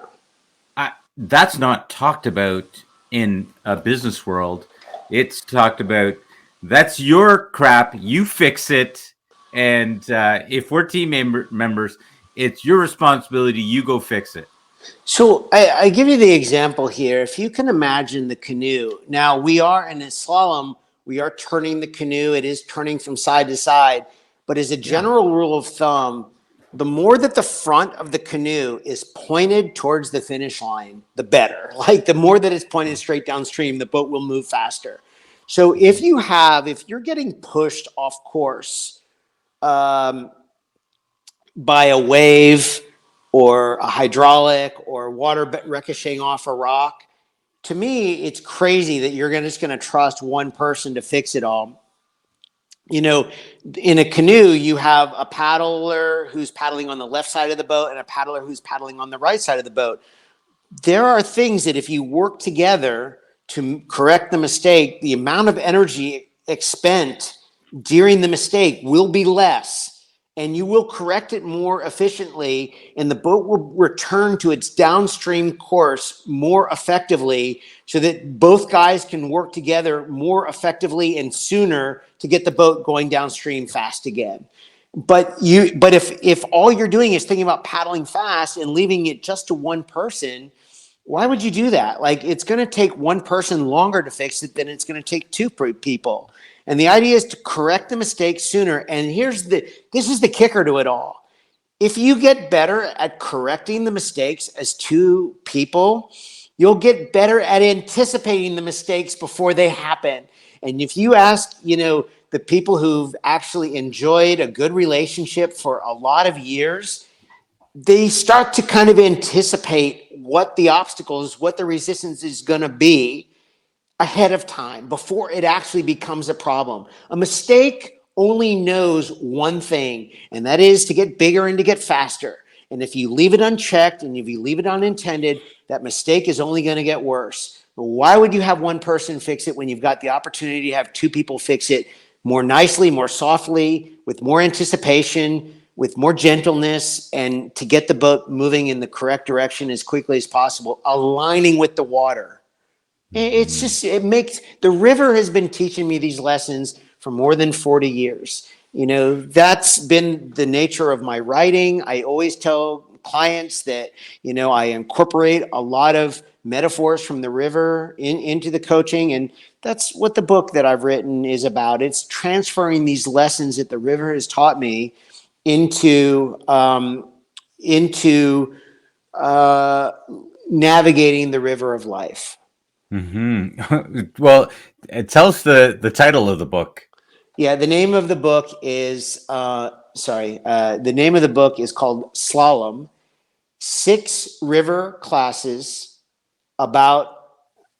that's not talked about in a business world. It's talked about, that's your crap, you fix it. And if we're team members, it's your responsibility, you go fix it. So I give you the example here. If you can imagine the canoe. Now we are in a slalom, we are turning the canoe. It is turning from side to side. But as a general rule of thumb, the more that the front of the canoe is pointed towards the finish line, the better. Like the more that it's pointed straight downstream, the boat will move faster. So if you're getting pushed off course, by a wave or a hydraulic or water ricocheting off a rock, to me, it's crazy that you're just going to trust one person to fix it all. In a canoe, you have a paddler who's paddling on the left side of the boat and a paddler who's paddling on the right side of the boat. There are things that if you work together to correct the mistake, the amount of energy expended during the mistake will be less, and you will correct it more efficiently, and the boat will return to its downstream course more effectively, so that both guys can work together more effectively and sooner to get the boat going downstream fast again. But if all you're doing is thinking about paddling fast and leaving it just to one person, why would you do that? Like, it's going to take one person longer to fix it than it's going to take two people. And the idea is to correct the mistake sooner. And this is the kicker to it all. If you get better at correcting the mistakes as two people, you'll get better at anticipating the mistakes before they happen. And if you ask, the people who've actually enjoyed a good relationship for a lot of years, they start to kind of anticipate what the obstacles, what the resistance is going to be ahead of time before it actually becomes a problem. A mistake only knows one thing, and that is to get bigger and to get faster. And if you leave it unchecked and if you leave it unintended, that mistake is only going to get worse. But why would you have one person fix it when you've got the opportunity to have two people fix it more nicely, more softly, with more anticipation, with more gentleness, and to get the boat moving in the correct direction as quickly as possible, aligning with the water? It's just, the river has been teaching me these lessons for more than 40 years. That's been the nature of my writing. I always tell clients that, I incorporate a lot of metaphors from the river into the coaching. And that's what the book that I've written is about. It's transferring these lessons that the river has taught me into navigating the river of life. Well, tell us the title of the book. Yeah, the name of the book is the name of the book is called Slalom: 6 River Classes About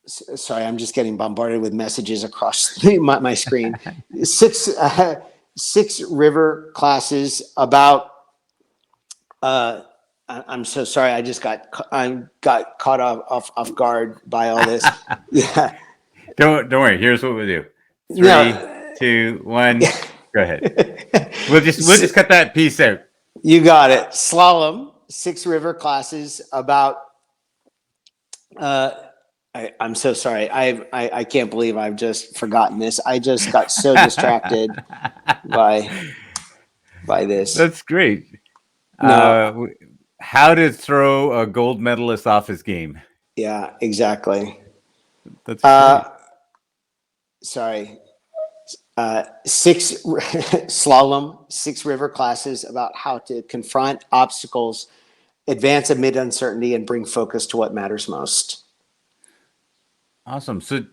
Sorry, I'm just getting bombarded with messages across my screen. Six river classes about. I'm so sorry. I got caught off guard by all this. Yeah. Don't worry. Here's what we do. No. 3, 2, 1. Go ahead. We'll just cut that piece out. You got it. Slalom, 6 river classes about. I'm so sorry. I can't believe I've just forgotten this. I just got so distracted by this. That's great. No. How to throw a gold medalist off his game. Yeah, exactly. That's great. Sorry. 6 slalom, 6 river classes about how to confront obstacles, advance amid uncertainty, and bring focus to what matters most. Awesome. So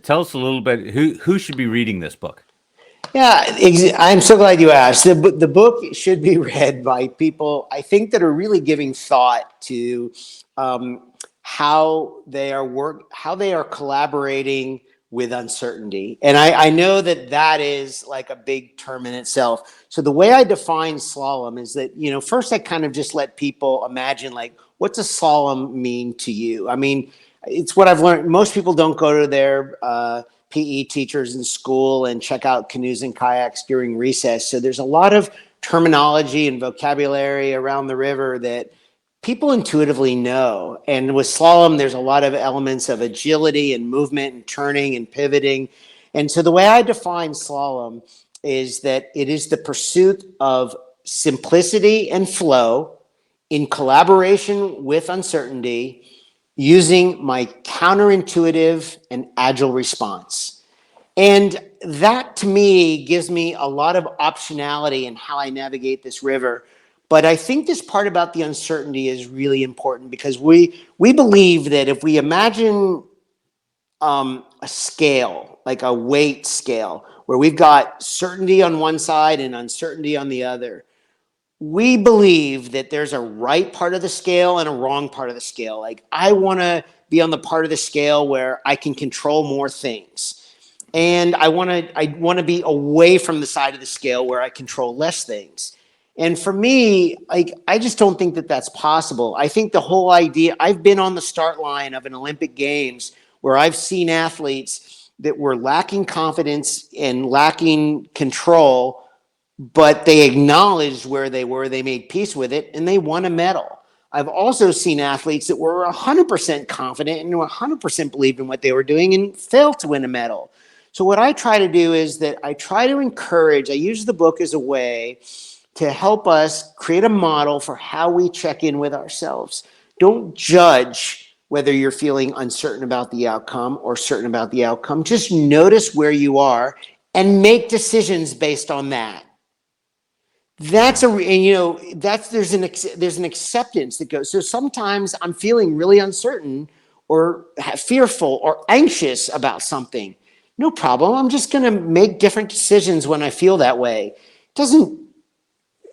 tell us a little bit, who should be reading this book? Yeah, I'm so glad you asked. The book should be read by people, I think, that are really giving thought to how they are collaborating with uncertainty. And I know that is like a big term in itself. So the way I define slalom is that, first I kind of just let people imagine, like, what's a slalom mean to you? I mean, it's what I've learned. Most people don't go to their PE teachers in school and check out canoes and kayaks during recess. So there's a lot of terminology and vocabulary around the river that people intuitively know. And with slalom, there's a lot of elements of agility and movement and turning and pivoting. And so the way I define slalom is that it is the pursuit of simplicity and flow in collaboration with uncertainty, using my counterintuitive and agile response. And that, to me, gives me a lot of optionality in how I navigate this river. But I think this part about the uncertainty is really important, because we believe that if we imagine a scale, like a weight scale, where we've got certainty on one side and uncertainty on the other, we believe that there's a right part of the scale and a wrong part of the scale. Like, I want to be on the part of the scale where I can control more things. And I want to be away from the side of the scale where I control less things. And for me, like, I just don't think that that's possible. I think the whole idea, I've been on the start line of an Olympic Games where I've seen athletes that were lacking confidence and lacking control, but they acknowledged where they were, they made peace with it, and they won a medal. I've also seen athletes that were 100% confident and 100% believed in what they were doing and failed to win a medal. So what I try to do is that I try to encourage, I use the book as a way to help us create a model for how we check in with ourselves. Don't judge whether you're feeling uncertain about the outcome or certain about the outcome. Just notice where you are and make decisions based on that. There's an acceptance that goes. So sometimes I'm feeling really uncertain or fearful or anxious about something. No problem. I'm just going to make different decisions when I feel that way.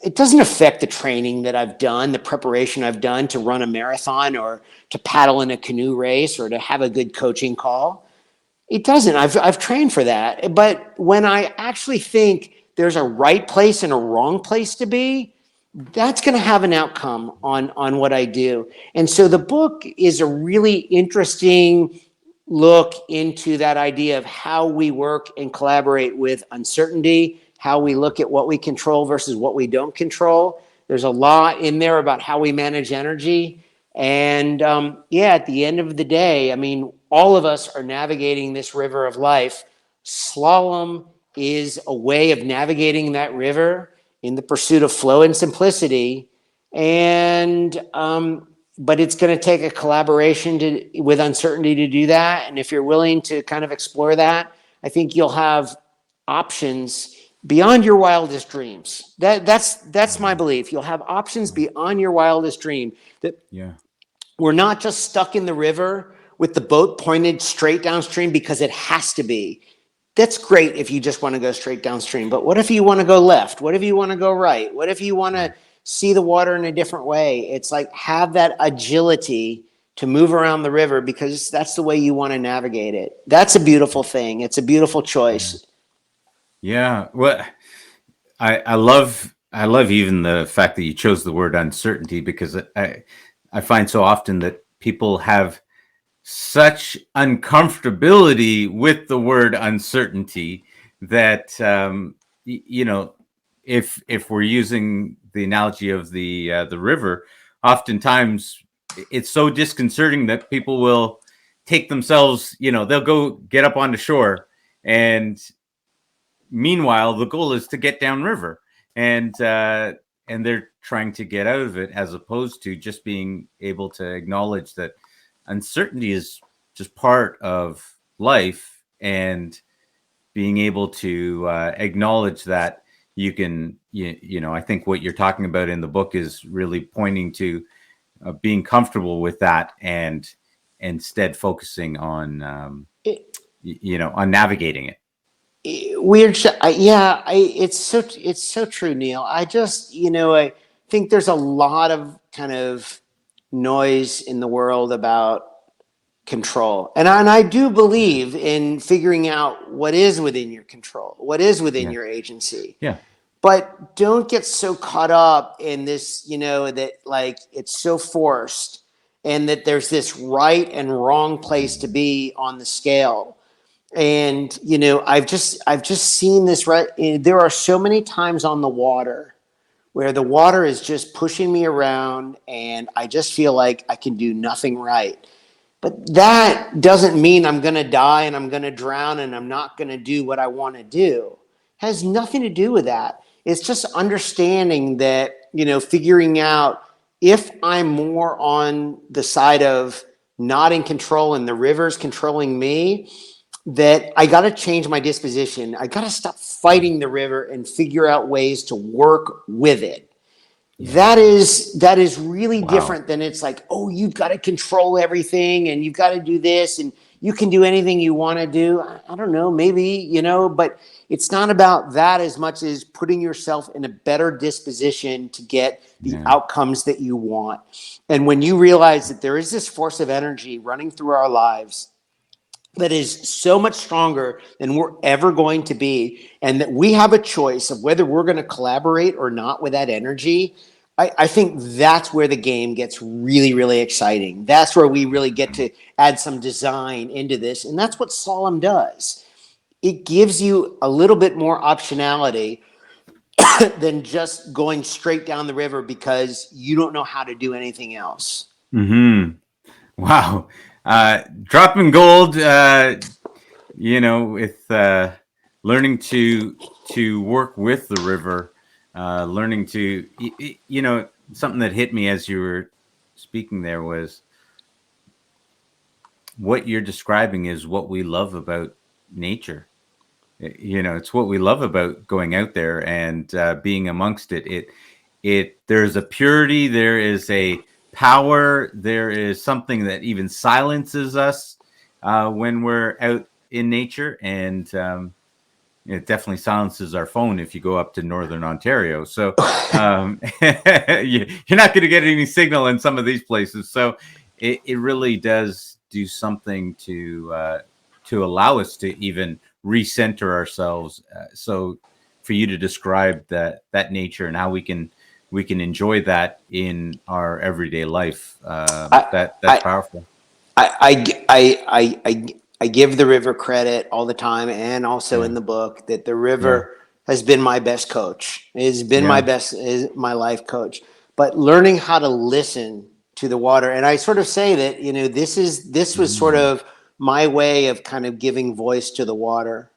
It doesn't affect the training that I've done, the preparation I've done to run a marathon or to paddle in a canoe race or to have a good coaching call. It doesn't. I've trained for that. But when I actually think there's a right place and a wrong place to be, that's going to have an outcome on what I do. And so the book is a really interesting look into that idea of how we work and collaborate with uncertainty, how we look at what we control versus what we don't control. There's a lot in there about how we manage energy. And at the end of the day, I mean, all of us are navigating this river of life. Slalom is a way of navigating that river in the pursuit of flow and simplicity. And but it's going to take a collaboration with uncertainty to do that. And if you're willing to kind of explore that, I think you'll have options beyond your wildest dreams. That's my belief. You'll have options beyond your wildest dream. That we're not just stuck in the river with the boat pointed straight downstream because it has to be. That's great if you just want to go straight downstream. But what if you want to go left? What if you want to go right? What if you want to see the water in a different way? It's like, have that agility to move around the river because that's the way you want to navigate it. That's a beautiful thing. It's a beautiful choice. Yeah. Well, I love even the fact that you chose the word uncertainty, because I find so often that people have such uncomfortability with the word uncertainty that you know, if we're using the analogy of the river, oftentimes it's so disconcerting that people will take themselves, they'll go get up on the shore, and meanwhile the goal is to get downriver, and they're trying to get out of it, as opposed to just being able to acknowledge that uncertainty is just part of life, and being able to acknowledge that you can, I think what you're talking about in the book is really pointing to being comfortable with that, and instead focusing on on navigating it. Weird. Yeah, it's so true, Neil. I just, I think there's a lot of kind of noise in the world about control. And I do believe in figuring out what is within your control, what is within Yeah. your agency. Yeah. But don't get so caught up in this, that like it's so forced and that there's this right and wrong place to be on the scale. And I've just seen this, right. There are so many times on the water where the water is just pushing me around and I just feel like I can do nothing right. But that doesn't mean I'm going to die and I'm going to drown and I'm not going to do what I want to do. It has nothing to do with that. It's just understanding that, figuring out if I'm more on the side of not in control and the river's controlling me, that I got to change my disposition. I got to stop fighting the river and figure out ways to work with it. Yeah. That is really Wow. different than it's like, oh, you've got to control everything and you've got to do this and you can do anything you want to do. I don't know, maybe, but it's not about that as much as putting yourself in a better disposition to get the outcomes that you want. And when you realize that there is this force of energy running through our lives that is so much stronger than we're ever going to be, and that we have a choice of whether we're going to collaborate or not with that energy, I think that's where the game gets really, really exciting. That's where we really get to add some design into this, and that's what Slalom does. It gives you a little bit more optionality than just going straight down the river because you don't know how to do anything else. Mm-hmm. Wow. Dropping gold, with learning to work with the river, learning to, something that hit me as you were speaking there was what you're describing is what we love about nature. It's what we love about going out there and being amongst it. There's a purity, there is a power, there is something that even silences us when we're out in nature, and it definitely silences our phone if you go up to northern Ontario. So you're not going to get any signal in some of these places. So it really does do something to allow us to even recenter ourselves. So for you to describe that nature and how we can enjoy that in our everyday life, that's powerful. I give the river credit all the time, and also in the book, that the river has been my best coach. It has been is my life coach. But learning how to listen to the water, and I sort of say that this was sort of my way of kind of giving voice to the water,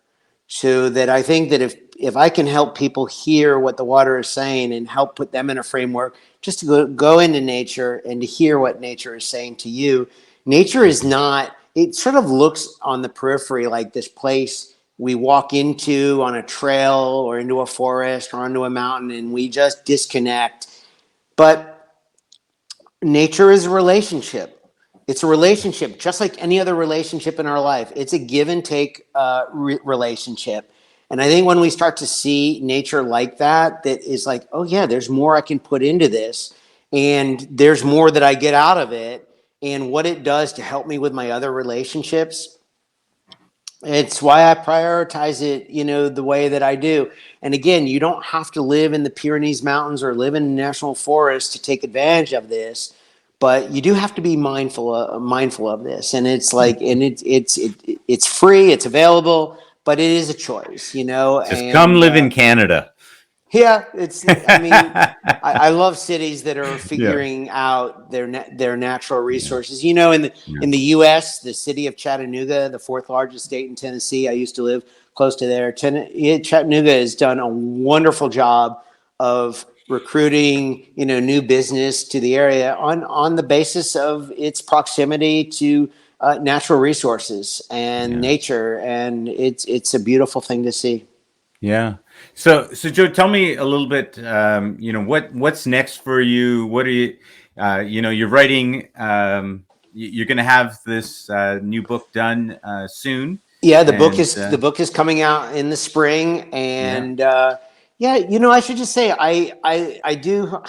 so that I think that if I can help people hear what the water is saying and help put them in a framework just to go into nature and to hear what nature is saying to you. Nature is not, it sort of looks on the periphery like this place we walk into on a trail or into a forest or onto a mountain and we just disconnect. But nature is a relationship. It's a relationship, just like any other relationship in our life. It's a give and take relationship. And I think when we start to see nature like that is like, oh yeah, there's more I can put into this, and there's more that I get out of it. and what it does to help me with my other relationships. It's why I prioritize it, the way that I do. And again, you don't have to live in the Pyrenees Mountains or live in a national forest to take advantage of this, but you do have to be mindful of this. And it's like, and it's free, it's available, but it is a choice, Just come and live in Canada. yeah, I mean, I love cities that are Yeah. figuring out their natural Yeah. resources. In the Yeah. U.S., the city of Chattanooga, the fourth largest state in Tennessee, I used to live close to there. Chattanooga has done a wonderful job of recruiting, new business to the area on the basis of its proximity to natural resources and Yeah. nature, and it's a beautiful thing to see. Yeah. So Joe, tell me a little bit. What's next for you? What are you? You're writing. You're going to have this new book done soon, Yeah, the book and is the book is coming out in the spring, yeah, and yeah, I should just say I do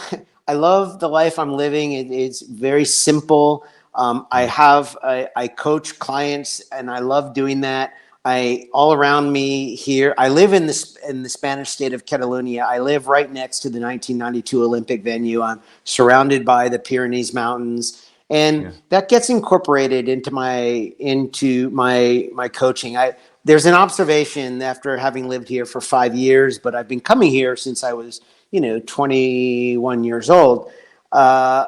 I love the life I'm living. It's very simple. I coach clients, and I love doing that. I all around me here. I live in the Spanish state of Catalonia. I live right next to the 1992 Olympic venue. I'm surrounded by the Pyrenees Mountains, and yeah, that gets incorporated into my coaching. There's an observation after having lived here for 5 years, but I've been coming here since I was 21 years old. Uh,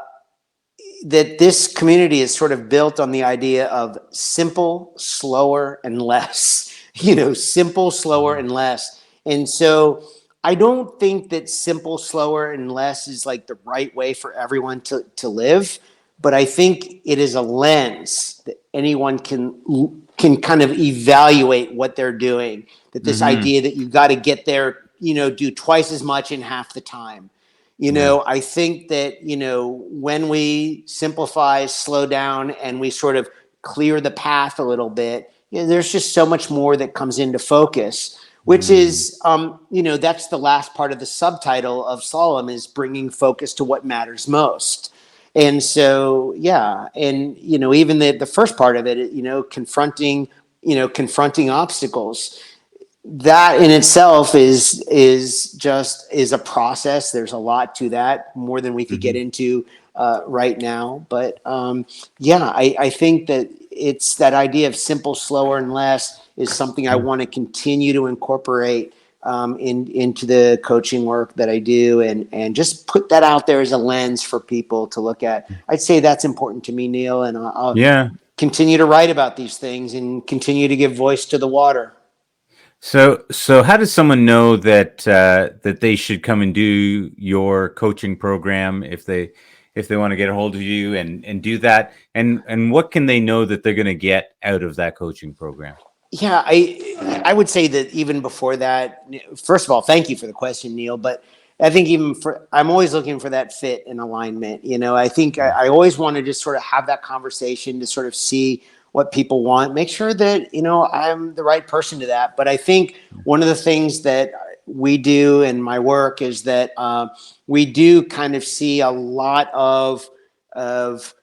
that this community is sort of built on the idea of simple, slower, and less. Simple, slower, Mhm. and less. And so I don't think that simple, slower, and less is like the right way for everyone to live. But I think it is a lens that anyone can kind of evaluate what they're doing. That this Mhm. idea that you've got to get there, do twice as much in half the time. Yeah. I think that, when we simplify, slow down, and we sort of clear the path a little bit, there's just so much more that comes into focus, which Mm. is, that's the last part of the subtitle of Slalom, is bringing focus to what matters most. And so, yeah. And, even the first part of it, confronting obstacles, that in itself is a process. There's a lot to that, more than we could get Mhm. into right now. But yeah, I think that it's that idea of simple, slower, and less is something I Yeah. want to continue to incorporate into the coaching work that I do, and just put that out there as a lens for people to look at. I'd say that's important to me, Neil, and I'll Yeah. continue to write about these things and continue to give voice to the water. So how does someone know that they should come and do your coaching program if they want to get a hold of you and do that? And what can they know that they're going to get out of that coaching program? Yeah, I would say that even before that, first of all, thank you for the question, Neil. But I think I'm always looking for that fit and alignment. I think I always want to just sort of have that conversation to sort of see what people want, make sure that, I'm the right person to that. But I think one of the things that we do in my work is that we do kind of see a lot of, of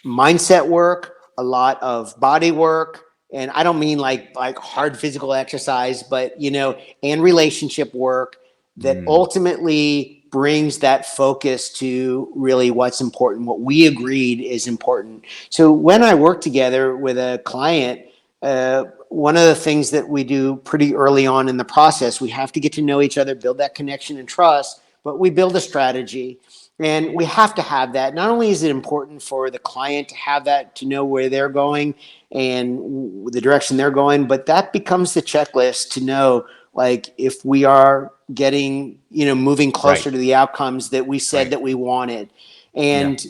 mindset work, a lot of body work, and I don't mean like hard physical exercise, but and relationship work that Mm. ultimately brings that focus to really what's important, what we agreed is important. So when I work together with a client, one of the things that we do pretty early on in the process, we have to get to know each other, build that connection and trust, but we build a strategy. And we have to have that. Not only is it important for the client to have that, to know where they're going and the direction they're going, but that becomes the checklist to know, like, if we are getting, moving Right. closer to the outcomes that we said Right. that we wanted. Yeah. And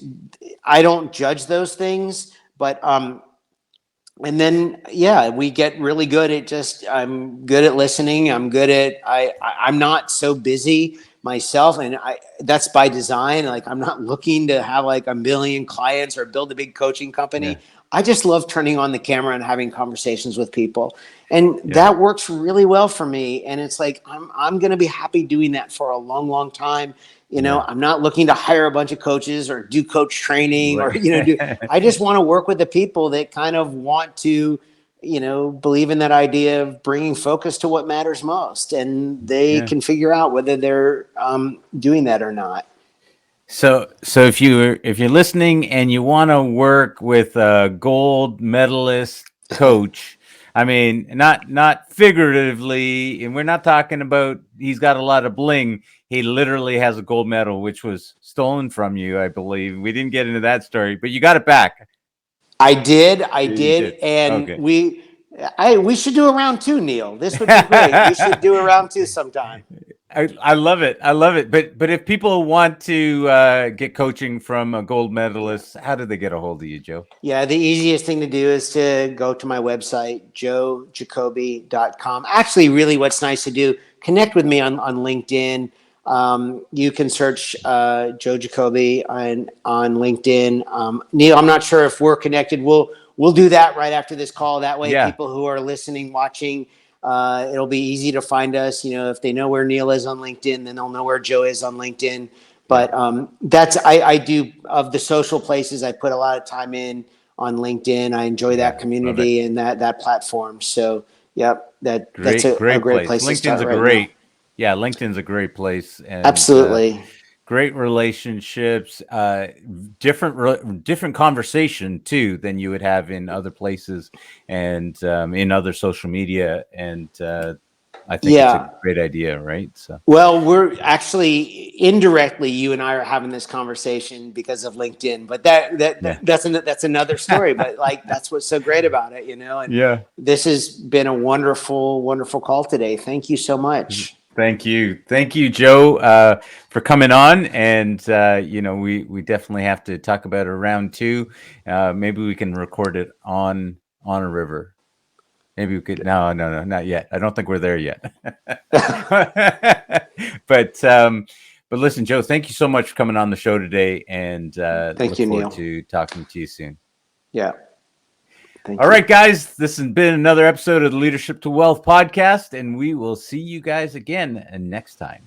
I don't judge those things, but and then yeah, we get really good at just, I'm good at listening, I'm good at, I'm not so busy myself, and that's by design. Like, I'm not looking to have like a million clients or build a big coaching Yeah. company. I just love turning on the camera and having conversations with people. And that works really well for me. And it's like, I'm going to be happy doing that for a long, long time. I'm not looking to hire a bunch of coaches or do coach training or, I just want to work with the people that kind of want to, believe in that idea of bringing focus to what matters most. And they can figure out whether they're doing that or not. So if you're listening and you want to work with a gold medalist coach, I mean, not figuratively, and we're not talking about he's got a lot of bling. He literally has a gold medal, which was stolen from you, I believe. We didn't get into that story, but you got it back. I did, and okay. we should do a round 2, Neil. This would be great. We should do a round 2 sometime. I love it. I love it. But if people want to get coaching from a gold medalist, how do they get a hold of you, Joe? Yeah, the easiest thing to do is to go to my website, joejacobi.com. Actually, really what's nice to do, connect with me on LinkedIn. You can search Joe Jacobi on LinkedIn. Neil, I'm not sure if we're connected. We'll do that right after this call. That way, people who are listening, watching, it'll be easy to find us. If they know where Neil is on LinkedIn, then they'll know where Joe is on LinkedIn. But that's I do, of the social places, I put a lot of time in on LinkedIn. I enjoy that community and that platform. So that's a great place to start right now. Yeah, LinkedIn's a great place. And, absolutely. Great relationships, different conversation too than you would have in other places and in other social media. And I think it's a great idea, right? So, well, we're actually indirectly, you and I are having this conversation because of LinkedIn, but that's another story. But that's what's so great about it, And this has been a wonderful, wonderful call today. Thank you so much. Thank you, Joe, for coming on. And we definitely have to talk about a round 2. Maybe we can record it on a river. Maybe we could. No, not yet. I don't think we're there yet. But listen, Joe, thank you so much for coming on the show today, and thank you, forward Neil. to talking to you soon. Yeah. All right, guys, this has been another episode of the Leadership to Wealth podcast, and we will see you guys again next time.